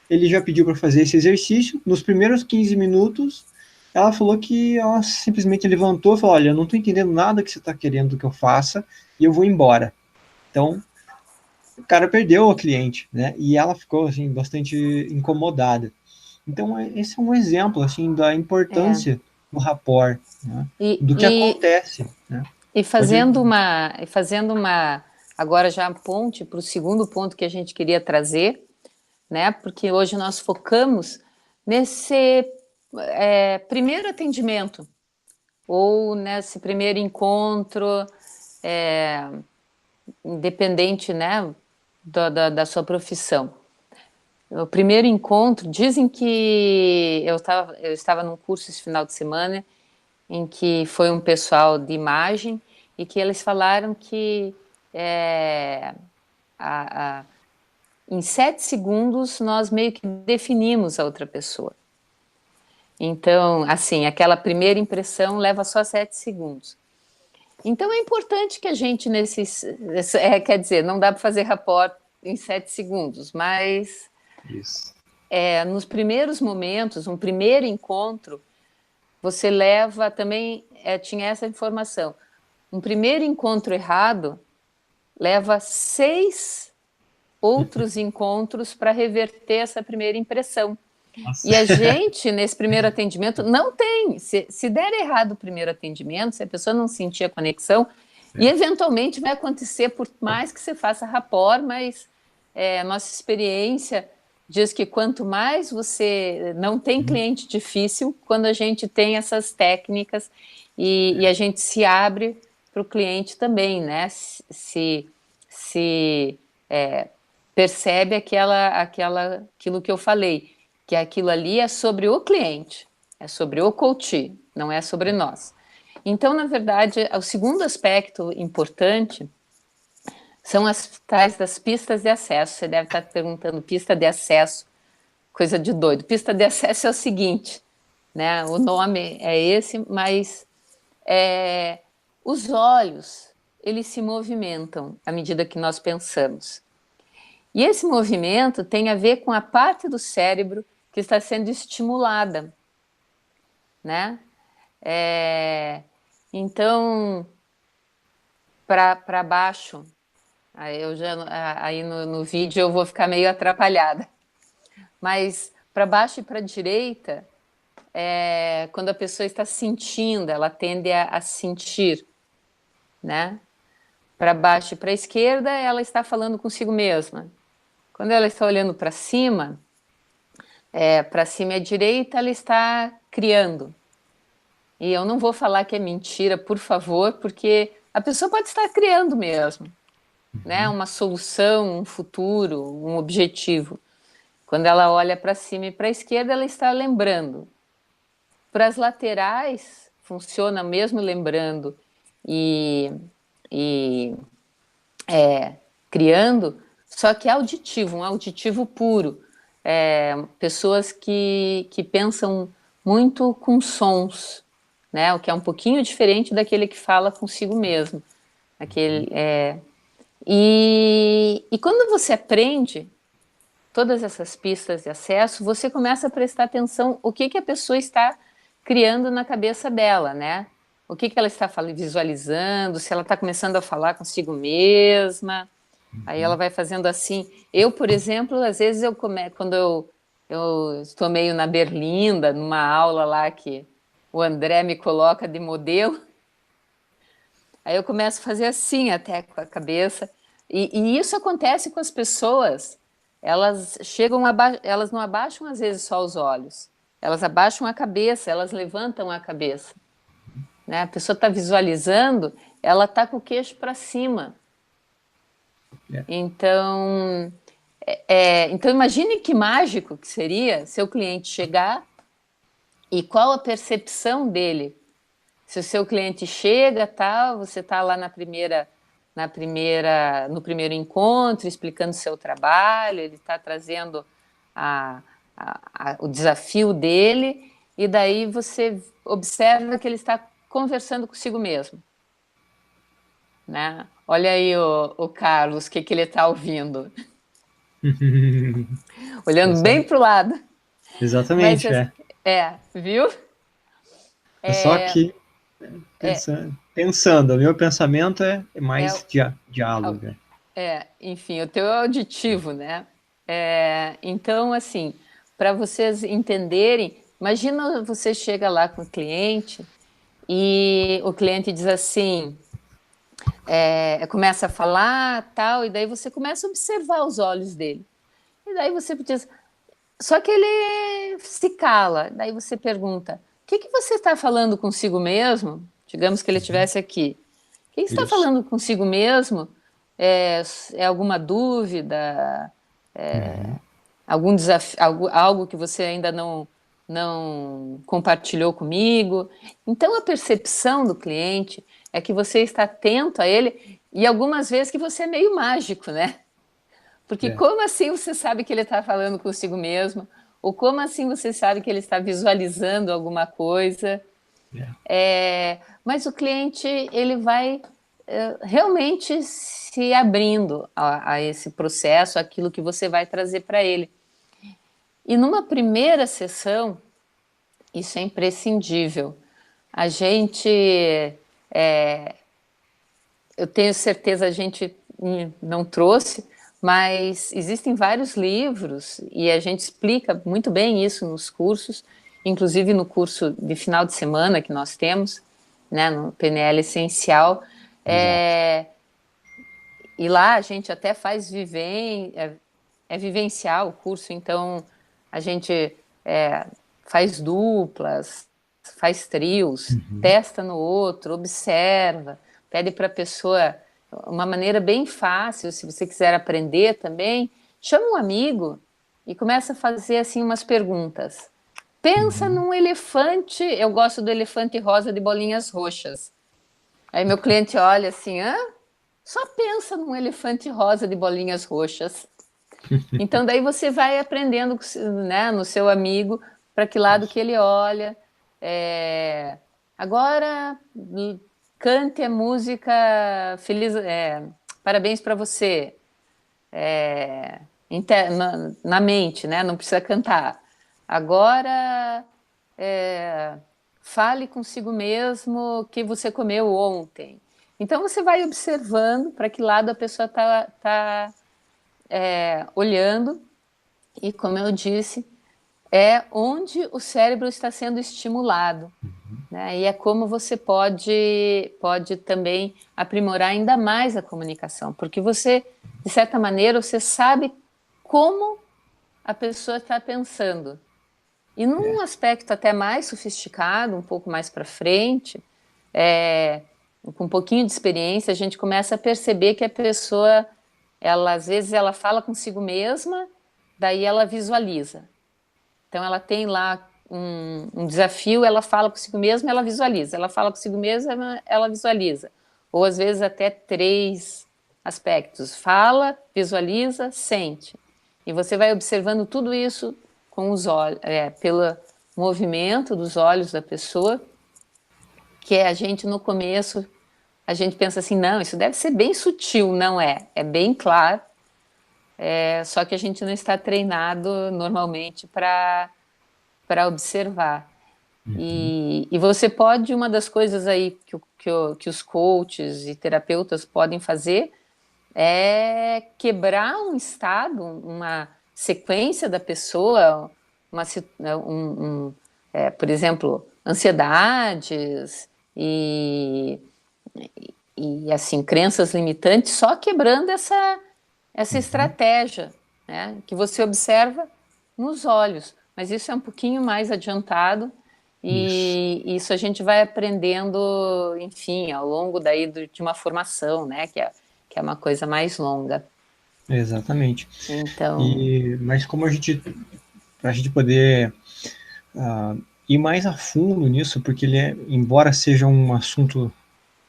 ele já pediu para fazer esse exercício. Nos primeiros 15 minutos, ela falou que ela simplesmente levantou e falou: olha, eu não estou entendendo nada que você está querendo que eu faça e eu vou embora. Então, o cara perdeu o cliente, né? E ela ficou assim bastante incomodada. Então, esse é um exemplo assim da importância do rapport, né? Do que E, acontece, né? e Pode. fazendo uma agora já ponte para o segundo ponto que a gente queria trazer, né? Porque hoje nós focamos nesse primeiro atendimento ou nesse primeiro encontro, é, independente, né, da sua profissão. O primeiro encontro, dizem que eu estava num curso esse final de semana em que foi um pessoal de imagem e que eles falaram que é, a, a, em 7 segundos nós meio que definimos a outra pessoa. Então, assim, aquela primeira impressão leva só 7 segundos. Então é importante que a gente quer dizer, não dá para fazer rapport em 7 segundos, mas Isso. nos primeiros momentos, um primeiro encontro, você leva também, tinha essa informação, um primeiro encontro errado leva 6 outros encontros para reverter essa primeira impressão. Nossa. E a gente, nesse primeiro atendimento, não tem. Se der errado o primeiro atendimento, se a pessoa não sentir a conexão, e eventualmente vai acontecer, por mais que você faça rapport, mas nossa experiência diz que quanto mais você não tem cliente difícil, quando a gente tem essas técnicas e a gente se abre para o cliente também, né? Se percebe aquilo que eu falei, que aquilo ali é sobre o cliente, é sobre o coach, não é sobre nós. Então, na verdade, o segundo aspecto importante são as tais das pistas de acesso. Você deve estar perguntando, pista de acesso, coisa de doido. Pista de acesso é o seguinte, né? O nome é esse, mas os olhos, eles se movimentam à medida que nós pensamos. E esse movimento tem a ver com a parte do cérebro que está sendo estimulada, né? Então, para baixo, aí no vídeo eu vou ficar meio atrapalhada, mas para baixo e para a direita, quando a pessoa está sentindo, ela tende a sentir, né? Para baixo e para a esquerda, ela está falando consigo mesma. Quando ela está olhando para cima e à direita, ela está criando. E eu não vou falar que é mentira, por favor, porque a pessoa pode estar criando mesmo, né? Uma solução, um futuro, um objetivo. Quando ela olha para cima e para a esquerda, ela está lembrando. Para as laterais, funciona mesmo lembrando e, e criando, só que auditivo, um auditivo puro. Pessoas que pensam muito com sons, né? O que é um pouquinho diferente daquele que fala consigo mesmo. E quando você aprende todas essas pistas de acesso, você começa a prestar atenção o que a pessoa está criando na cabeça dela, né? O que ela está visualizando, se ela está começando a falar consigo mesma. Aí ela vai fazendo assim. Eu, por exemplo, às vezes quando eu estou meio na berlinda, numa aula lá que o André me coloca de modelo, aí eu começo a fazer assim até com a cabeça. E isso acontece com as pessoas. Elas elas não abaixam às vezes só os olhos. Elas abaixam a cabeça, elas levantam a cabeça, né? A pessoa está visualizando, ela está com o queixo para cima. Então, então imagine que mágico que seria seu cliente chegar e qual a percepção dele. Se o seu cliente chega, tal, você está lá no primeiro encontro, explicando o seu trabalho, ele está trazendo o desafio dele, e daí você observa que ele está conversando consigo mesmo, né? Olha aí o Carlos, o que ele está ouvindo. Olhando bem para o lado. Mas Exatamente, é. viu? É só que pensando, o meu pensamento é É, mais diálogo. enfim, o teu é auditivo, né? Então, assim, para vocês entenderem, imagina você chega lá com o cliente e o cliente diz assim, começa a falar, tal, e daí você começa a observar os olhos dele. E daí você diz, só que ele se cala. Daí você pergunta, o que você está falando consigo mesmo? Digamos que ele estivesse aqui. O que você está Isso. falando consigo mesmo? É alguma dúvida? Algum desafio, algo que você ainda não compartilhou comigo? Então, a percepção do cliente é que você está atento a ele e algumas vezes que você é meio mágico, né? Porque como assim você sabe que ele está falando consigo mesmo? Ou como assim você sabe que ele está visualizando alguma coisa? Mas o cliente ele vai realmente se abrindo a esse processo, aquilo que você vai trazer para ele. E numa primeira sessão, isso é imprescindível. A gente, eu tenho certeza, a gente não trouxe, mas existem vários livros e a gente explica muito bem isso nos cursos, inclusive no curso de final de semana que nós temos, né, no PNL Essencial. Exato. E lá a gente até faz vivenciar o curso, então a gente faz duplas, faz trios, testa no outro, observa, pede para a pessoa uma maneira bem fácil, se você quiser aprender também, chama um amigo e começa a fazer assim umas perguntas. Pensa num elefante, eu gosto do elefante rosa de bolinhas roxas. Aí meu cliente olha assim, hã? Só pensa num elefante rosa de bolinhas roxas. Então daí você vai aprendendo, né, no seu amigo para que lado que ele olha. Agora cante a música feliz, parabéns para você. Na mente, né? Não precisa cantar. Agora fale consigo mesmo o que você comeu ontem. Então você vai observando para que lado a pessoa está olhando, e como eu disse, é onde o cérebro está sendo estimulado, né? E é como você pode também aprimorar ainda mais a comunicação, porque você, de certa maneira, você sabe como a pessoa está pensando. E num aspecto até mais sofisticado, um pouco mais para frente, com um pouquinho de experiência, a gente começa a perceber que a pessoa, ela às vezes ela fala consigo mesma, daí ela visualiza. Então ela tem lá um desafio, ela fala consigo mesma, ela visualiza. Ela fala consigo mesma, ela visualiza. Ou às vezes até 3 aspectos: fala, visualiza, sente. E você vai observando tudo isso com os olhos, pelo movimento dos olhos da pessoa, que a gente no começo a gente pensa assim, não, isso deve ser bem sutil, não é? É bem claro, só que a gente não está treinado normalmente para observar. E você pode, uma das coisas aí que os coaches e terapeutas podem fazer é quebrar um estado, uma sequência da pessoa, por exemplo, ansiedades e assim, crenças limitantes, só quebrando essa estratégia, né, que você observa nos olhos. Mas isso é um pouquinho mais adiantado Isso, e isso a gente vai aprendendo, enfim, ao longo daí de uma formação, né, que é uma coisa mais longa. exatamente. Então, Mas como para a gente poder ir mais a fundo nisso, porque embora seja um assunto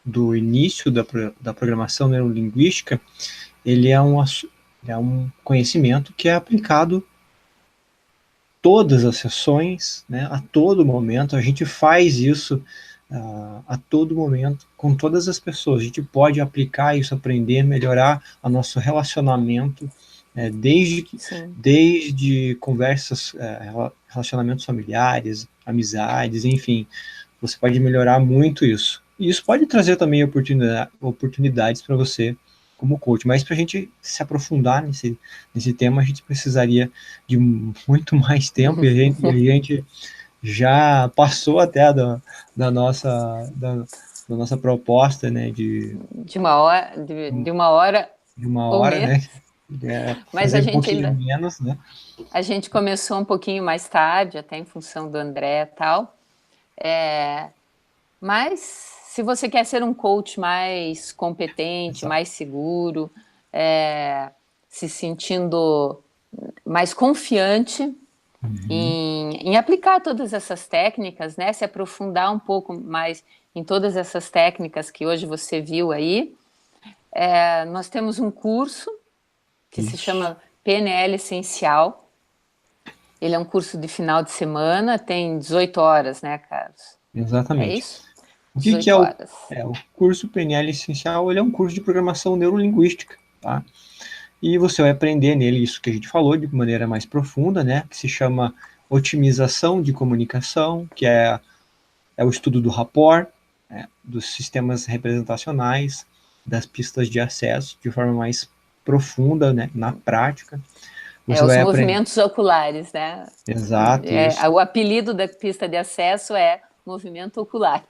do início da programação neurolinguística, ele é um conhecimento que é aplicado todas as sessões, né, a todo momento. A gente faz isso a todo momento com todas as pessoas. A gente pode aplicar isso, aprender, melhorar o nosso relacionamento, sim. desde conversas, relacionamentos familiares, amizades, enfim. Você pode melhorar muito isso. E isso pode trazer também oportunidades para você como coach, mas para a gente se aprofundar nesse tema, a gente precisaria de muito mais tempo e a gente já passou até da nossa proposta, né, De uma hora, de uma hora de uma ou hora, menos, né, mas a fazer um gente pouquinho ainda menos, né? a gente começou um pouquinho mais tarde, até em função do André e tal. Mas se você quer ser um coach mais competente, Exato. mais seguro, se sentindo mais confiante Uhum. em aplicar todas essas técnicas, né? Se aprofundar um pouco mais em todas essas técnicas que hoje você viu aí. Nós temos um curso que se Isso, chama PNL Essencial. Ele é um curso de final de semana, tem 18 horas, né, Carlos? É exatamente. isso? O que é 18 horas. o curso PNL Essencial? Ele é um curso de programação neurolinguística, tá? E você vai aprender nele isso que a gente falou de maneira mais profunda, né? Que se chama otimização de comunicação, que é o estudo do rapport, né, dos sistemas representacionais, das pistas de acesso, de forma mais profunda, né, na prática. Você Os vai aprender. movimentos oculares, né? Exato, isso. O apelido da pista de acesso é movimento ocular.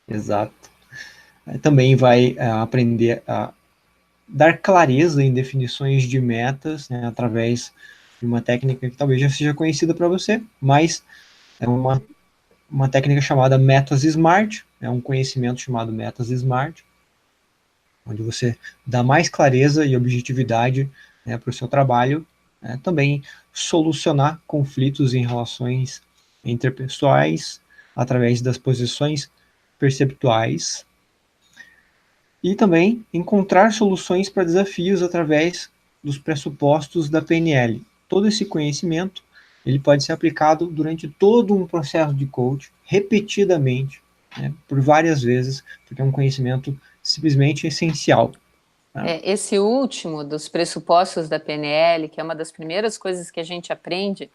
Exato. Também vai aprender a dar clareza em definições de metas, né, através de uma técnica que talvez já seja conhecida para você, mas é uma técnica chamada Metas Smart, é um conhecimento chamado Metas Smart, onde você dá mais clareza e objetividade, né, para o seu trabalho, né, também solucionar conflitos em relações interpessoais através das posições perceptuais e também encontrar soluções para desafios através dos pressupostos da PNL. Todo esse conhecimento ele pode ser aplicado durante todo um processo de coach, repetidamente, né, por várias vezes, porque é um conhecimento simplesmente essencial. Tá? Esse último dos pressupostos da PNL, que é uma das primeiras coisas que a gente aprende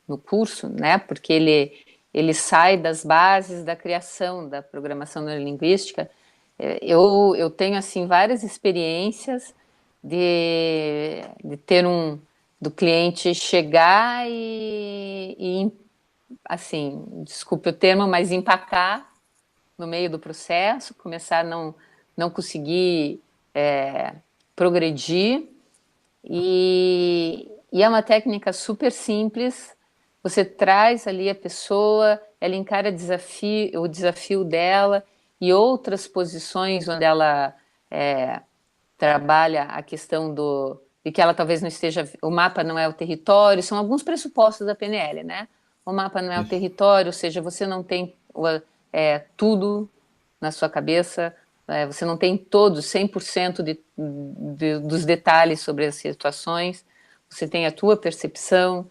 no curso, né? Porque ele sai das bases da criação da programação neurolinguística. Eu tenho assim várias experiências de ter do cliente chegar e assim, desculpe o termo, mas empacar no meio do processo, começar a não conseguir progredir. E é uma técnica super simples. Você traz ali a pessoa, ela encara o desafio dela e outras posições onde ela trabalha a questão de que ela talvez não esteja, o mapa não é o território, são alguns pressupostos da PNL, né? O mapa não é o Isso. território, ou seja, você não tem tudo na sua cabeça, você não tem todos, 100% dos detalhes sobre as situações, você tem a tua percepção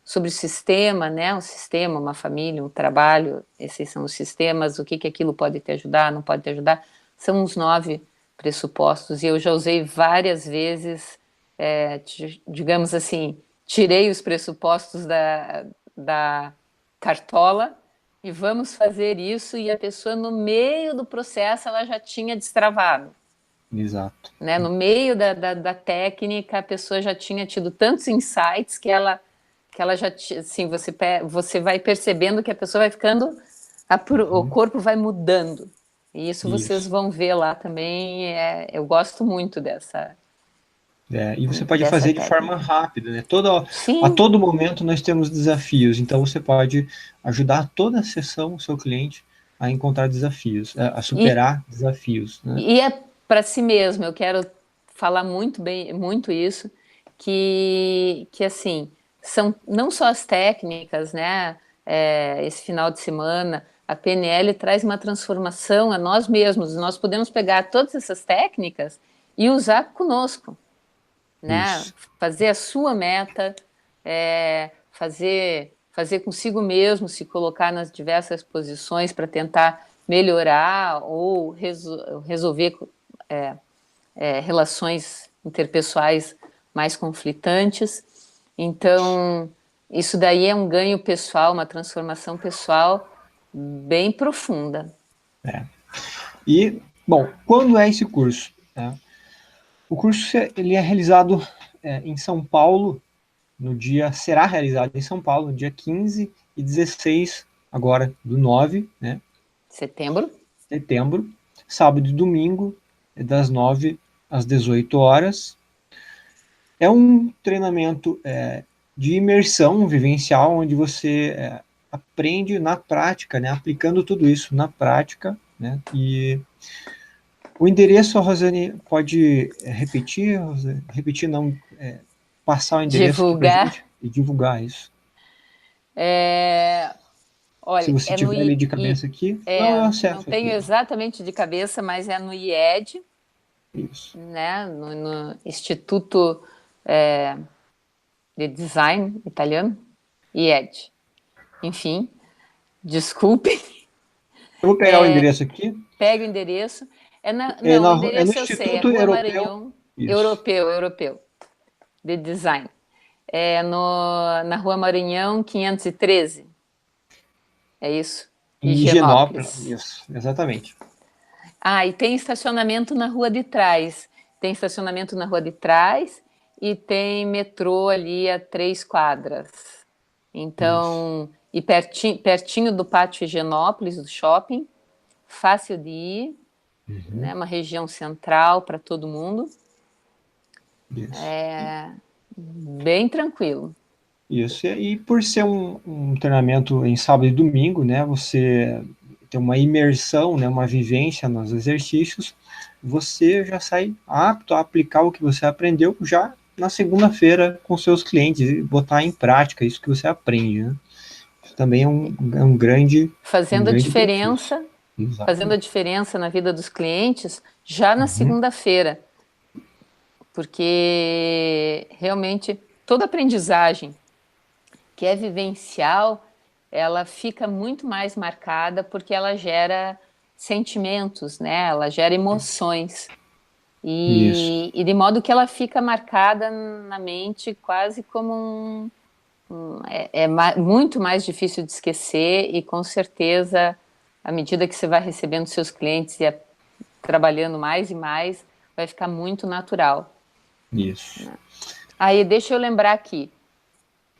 sobre o sistema, né? Um sistema, uma família, um trabalho, esses são os sistemas, o que aquilo pode te ajudar, não pode te ajudar, são uns 9 pressupostos, e eu já usei várias vezes, digamos assim, tirei os pressupostos da cartola e vamos fazer isso, e a pessoa no meio do processo ela já tinha destravado. Exato. Né? No meio da técnica, a pessoa já tinha tido tantos insights que ela já assim, você vai percebendo que a pessoa vai ficando, o corpo vai mudando. E isso vocês vão ver lá também. Eu gosto muito E você pode dessa fazer de forma técnica. rápida, né? A Sim, todo momento nós temos desafios, então você pode ajudar toda a sessão, o seu cliente, a encontrar desafios, a e, superar desafios, né? e é para si mesmo. Eu quero falar muito isso, que assim, são não só as técnicas, né? Esse final de semana, a PNL traz uma transformação a nós mesmos. Nós podemos pegar todas essas técnicas e usar conosco, né? Isso. Fazer a sua meta, fazer consigo mesmo, se colocar nas diversas posições para tentar melhorar ou resolver relações interpessoais mais conflitantes. Então, isso daí é um ganho pessoal, uma transformação pessoal bem profunda. E, bom, quando é esse curso? Né? O curso ele é realizado em São Paulo, será realizado em São Paulo no dia 15 e 16 agora do 9, né? Setembro? Setembro, sábado e domingo, das 9 às 18 horas. É um treinamento de imersão vivencial, onde você aprende na prática, né, aplicando tudo isso na prática, né, e o endereço, a Rosane pode repetir, Rosane? Repetir não, passar o endereço aqui para Divulgar. gente e divulgar isso. Se Olha, você tiver ali de cabeça aqui, não, eu não acesso tenho aqui. exatamente de cabeça, mas é no IED, Isso. né, no Instituto de Design italiano, IED. Enfim, desculpe, Eu vou pegar o endereço aqui. pegue o endereço. Não, o É no endereço eu sei, é Instituto Rua Europeu. Maranhão, Isso. europeu, de design. Na Rua Maranhão 513, é isso? Em Higienópolis. Higienópolis. Isso, exatamente. Ah, e tem estacionamento na rua de trás. Tem estacionamento na rua de trás e tem metrô ali a 3 quadras. Isso. Então, e pertinho do Pátio Higienópolis, do shopping, fácil de ir, né? Uma região central para todo mundo, Isso. bem tranquilo. Isso. E por ser um treinamento em sábado e domingo, né, você tem uma imersão, né, uma vivência nos exercícios, você já sai apto a aplicar o que você aprendeu já na segunda-feira com seus clientes e botar em prática isso que você aprende, né? Isso também um Fazendo a grande benefício. diferença, fazendo a Exatamente. diferença na vida dos clientes já na segunda-feira, porque realmente toda aprendizagem que é vivencial, ela fica muito mais marcada porque ela gera sentimentos, né? Ela gera emoções. Isso. E de modo que ela fica marcada na mente quase como muito mais difícil de esquecer e, com certeza, à medida que você vai recebendo seus clientes e trabalhando mais e mais, vai ficar muito natural. Isso. Aí, deixa eu lembrar aqui,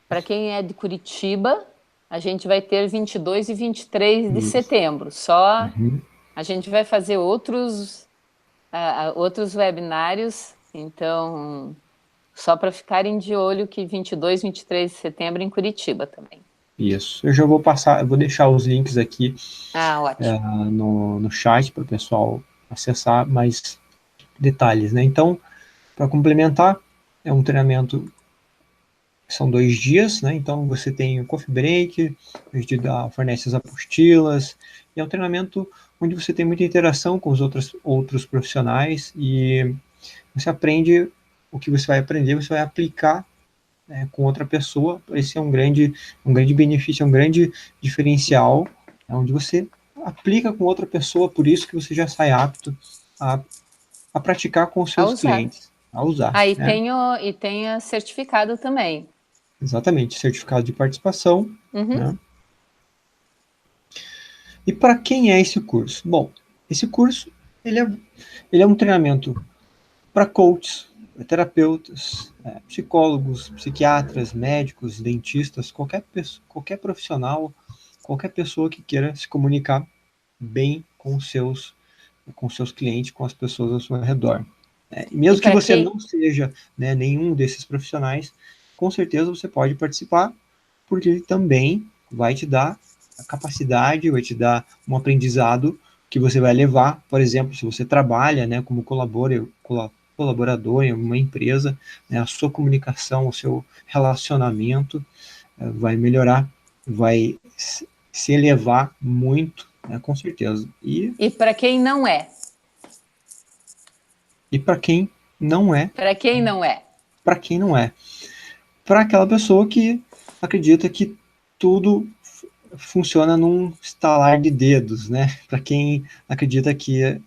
para quem é de Curitiba, a gente vai ter 22 e 23 de Isso. setembro. Só Uhum. a gente vai fazer outros webinários, então, só para ficarem de olho que 22, 23 de setembro em Curitiba também. Isso. Eu já vou passar, eu vou deixar os links aqui Ah, ótimo. no chat para o pessoal acessar mais detalhes, né? Então, para complementar, é um treinamento, são 2 dias, né? Então você tem o coffee break, fornece as apostilas, e é um treinamento onde você tem muita interação com os outros profissionais e você aprende o que você vai aprender, você vai aplicar, né, com outra pessoa. Esse é um grande benefício, é um grande diferencial, onde você aplica com outra pessoa, por isso que você já sai apto a, a praticar com os A seus usar. clientes, a usar, Ah, e né? tenho certificado também. Exatamente, certificado de participação, Uhum. né? E para quem é esse curso? Bom, esse curso ele é um treinamento para coaches, pra terapeutas, psicólogos, psiquiatras, médicos, dentistas, qualquer profissional, qualquer pessoa que queira se comunicar bem com seus clientes, com as pessoas ao seu redor. E E mesmo que para você quem não seja, né, nenhum desses profissionais, com certeza você pode participar, porque ele também vai te dar a capacidade, vai te dar um aprendizado que você vai levar, por exemplo, se você trabalha, né, como colaborador em uma empresa, né, a sua comunicação, o seu relacionamento vai melhorar, vai se elevar muito, né, com certeza. e para quem não é? E para quem não é, Para quem não é? para quem não é, para aquela pessoa que acredita que tudo funciona num estalar de dedos, né? Para quem acredita que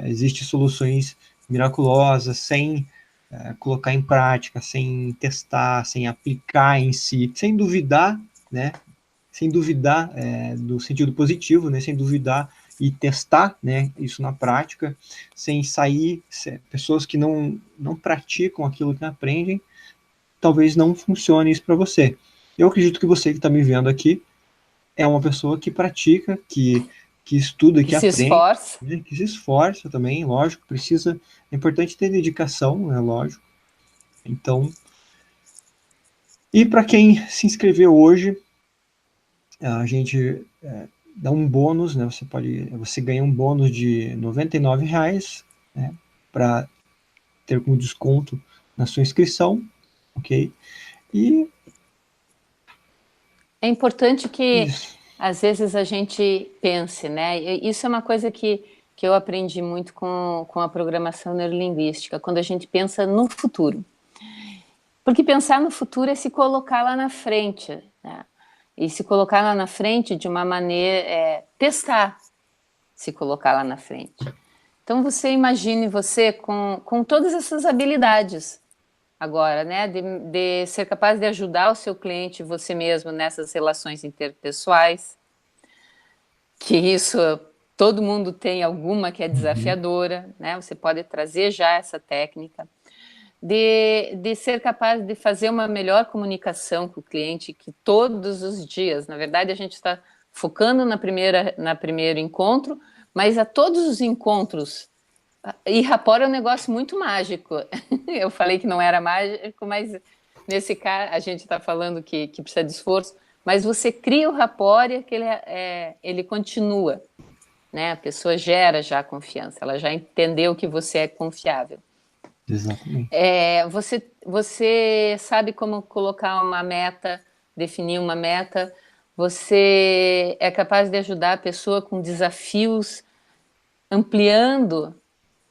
existe soluções miraculosas sem colocar em prática, sem testar, sem aplicar em si, sem duvidar, né? Sem duvidar do sentido positivo, né? Sem duvidar e testar, né? Isso na prática, sem sair, pessoas que não praticam aquilo que aprendem, talvez não funcione isso para você. Eu acredito que você que está me vendo aqui é uma pessoa que pratica, que estuda, Que que se aprende, esforça? né, que se esforça também, lógico, precisa, é importante ter dedicação, é lógico. Então, e para quem se inscreveu hoje, a gente dá um bônus, né? Você ganha um bônus de R$ 99, né? Para ter como desconto na sua inscrição, ok? E É importante que isso. às vezes a gente pense, né? Isso é uma coisa que eu aprendi muito com a programação neurolinguística, quando a gente pensa no futuro. Porque pensar no futuro é se colocar lá na frente, né? E se colocar lá na frente de uma maneira, testar se colocar lá na frente. Então você imagine você com todas essas habilidades agora, né? De ser capaz de ajudar o seu cliente e você mesmo nessas relações interpessoais, que isso todo mundo tem alguma que é Uhum. desafiadora, né? Você pode trazer já essa técnica. De ser capaz de fazer uma melhor comunicação com o cliente, que todos os dias, na verdade, a gente está focando na primeiro encontro, mas a todos os encontros. E rapport é um negócio muito mágico. Eu falei que não era mágico, mas nesse caso a gente está falando que precisa de esforço, mas você cria o rapport e que ele continua, né? A pessoa gera já confiança, ela já entendeu que você é confiável. Exatamente. Você sabe como colocar uma meta, definir uma meta, você é capaz de ajudar a pessoa com desafios, ampliando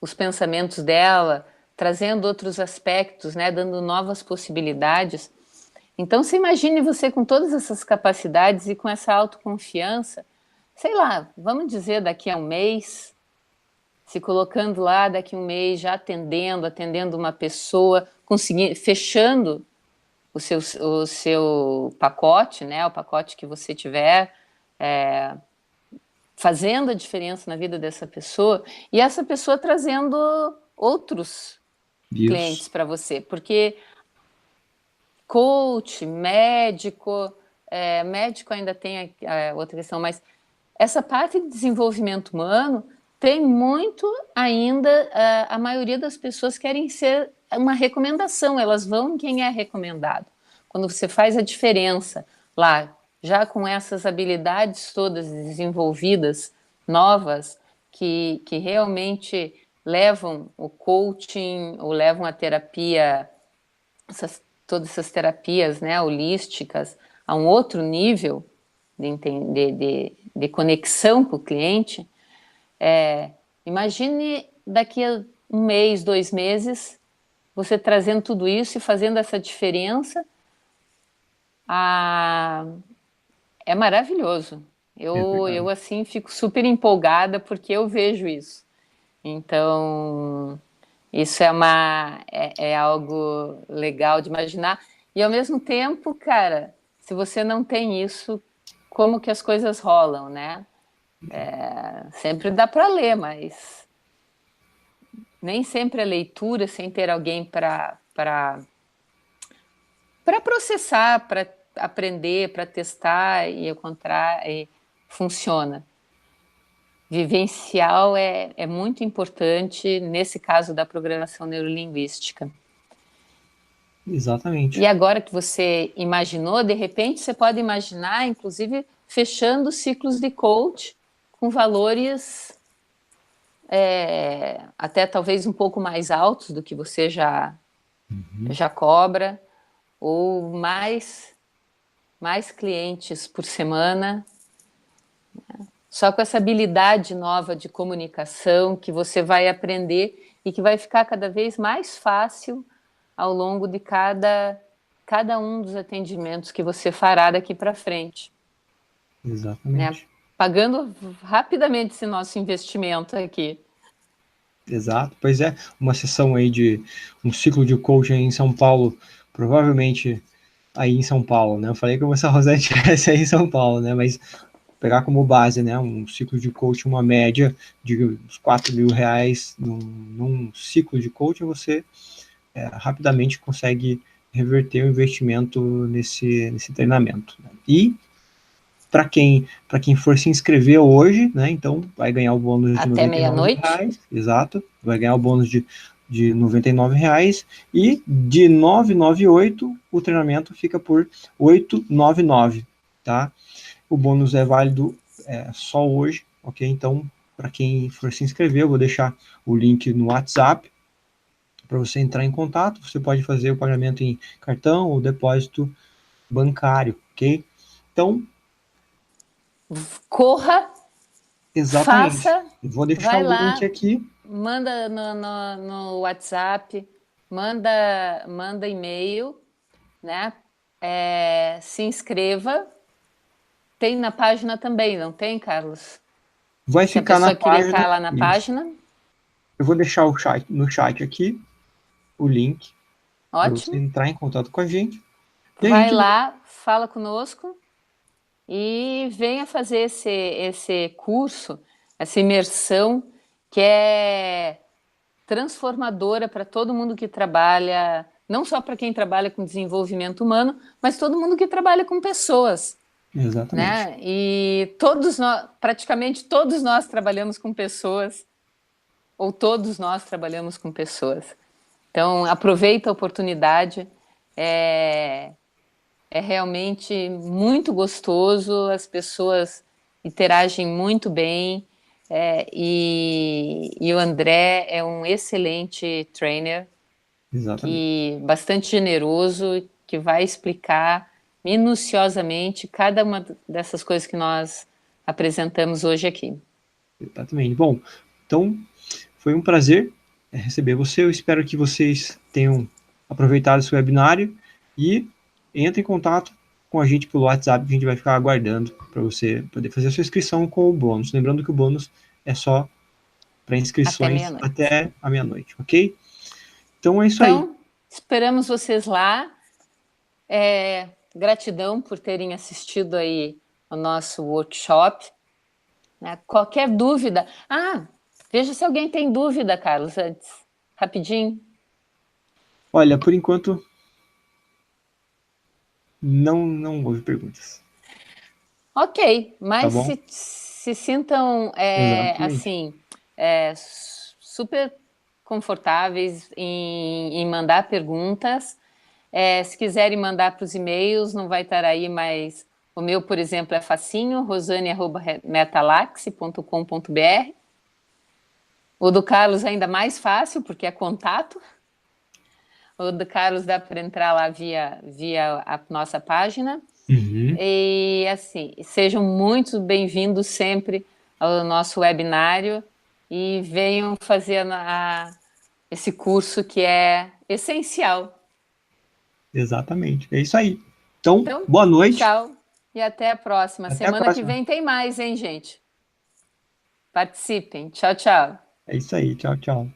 os pensamentos dela, trazendo outros aspectos, né, dando novas possibilidades. Então, você imagine você com todas essas capacidades e com essa autoconfiança, sei lá, vamos dizer daqui a um mês, se colocando lá daqui a um mês, já atendendo uma pessoa, conseguindo, fechando o seu pacote, né? O pacote que você tiver fazendo a diferença na vida dessa pessoa, e essa pessoa trazendo outros clientes para você, porque coach, médico, médico ainda tem outra questão, mas essa parte de desenvolvimento humano tem muito ainda, a maioria das pessoas querem ser uma recomendação, elas vão em quem é recomendado. Quando você faz a diferença lá, já com essas habilidades todas desenvolvidas, novas, que realmente levam o coaching, ou levam a terapia, todas essas terapias, né, holísticas, a um outro nível de conexão com o cliente. Imagine daqui a um mês, 2 meses, você trazendo tudo isso e fazendo essa diferença. É maravilhoso. Eu assim, fico super empolgada porque eu vejo isso. Então, isso é algo legal de imaginar. E, ao mesmo tempo, cara, se você não tem isso, como que as coisas rolam, né? Sempre dá para ler, mas nem sempre a leitura, sem ter alguém para processar, para aprender, para testar e encontrar, funciona. Vivencial é muito importante nesse caso da programação neurolinguística. Exatamente. E agora que você imaginou, de repente você pode imaginar, inclusive, fechando ciclos de coach com valores até talvez um pouco mais altos do que você já cobra, ou mais clientes por semana, só com essa habilidade nova de comunicação que você vai aprender e que vai ficar cada vez mais fácil ao longo de cada um dos atendimentos que você fará daqui para frente. Exatamente. Né? Pagando rapidamente esse nosso investimento aqui. Exato, pois é, uma sessão aí de um ciclo de coaching em São Paulo, provavelmente aí em São Paulo, né? Eu falei que o Essa Rosete tivesse aí em São Paulo, né? Mas pegar como base, né? Um ciclo de coaching, uma média de uns R$4.000 num ciclo de coaching, você rapidamente consegue reverter o investimento nesse treinamento. Né? E para quem for se inscrever hoje, né? Então vai ganhar o bônus de até meia-noite. Exato, vai ganhar o bônus de R$99 e de 998 o treinamento fica por 899, tá? O bônus é válido só hoje, ok? Então, para quem for se inscrever, eu vou deixar o link no WhatsApp para você entrar em contato. Você pode fazer o pagamento em cartão ou depósito bancário, ok? Então, corra, exatamente. faça, Vou deixar vai o link lá, aqui. manda no WhatsApp, manda e-mail, né? Se inscreva. Tem na página também, não tem, Carlos? Vai Se a ficar na pessoa página. clicar lá na Isso. página. Eu vou deixar no chat aqui o link para você Ótimo. entrar em contato com a gente. Vai lá, fala conosco e venha fazer esse curso, essa imersão que é transformadora para todo mundo que trabalha, não só para quem trabalha com desenvolvimento humano, mas todo mundo que trabalha com pessoas. Exatamente. Né? E praticamente todos nós trabalhamos com pessoas, ou todos nós trabalhamos com pessoas. Então, aproveita a oportunidade, é realmente muito gostoso, as pessoas interagem muito bem, e o André é um excelente trainer, bastante generoso, que vai explicar minuciosamente cada uma dessas coisas que nós apresentamos hoje aqui. Exatamente. Bom, então foi um prazer receber você. Eu espero que vocês tenham aproveitado esse webinário e entre em contato com a gente pelo WhatsApp, que a gente vai ficar aguardando para você poder fazer a sua inscrição com o bônus. Lembrando que o bônus é só para inscrições até a meia-noite, ok? Então é isso aí. Então, esperamos vocês lá. Gratidão por terem assistido aí o nosso workshop. Né? Qualquer dúvida... veja se alguém tem dúvida, Carlos, antes. Rapidinho. Olha, por enquanto, não houve perguntas. Ok, Tá mas bom? se sintam Exatamente. assim super confortáveis em mandar perguntas. Se quiserem mandar para os e-mails, não vai estar aí, mas o meu, por exemplo, é facinho, rosane@metalaxe.com.br. O do Carlos é ainda mais fácil, porque é contato. O do Carlos dá para entrar lá via a nossa página. Uhum. E assim, sejam muito bem-vindos sempre ao nosso webinário e venham fazer esse curso que é essencial. Exatamente. É isso aí. Então, Então, boa noite. tchau e até a próxima. Até a Semana que próxima. vem tem mais, hein, gente? Participem. Tchau, tchau. É isso aí. Tchau, tchau.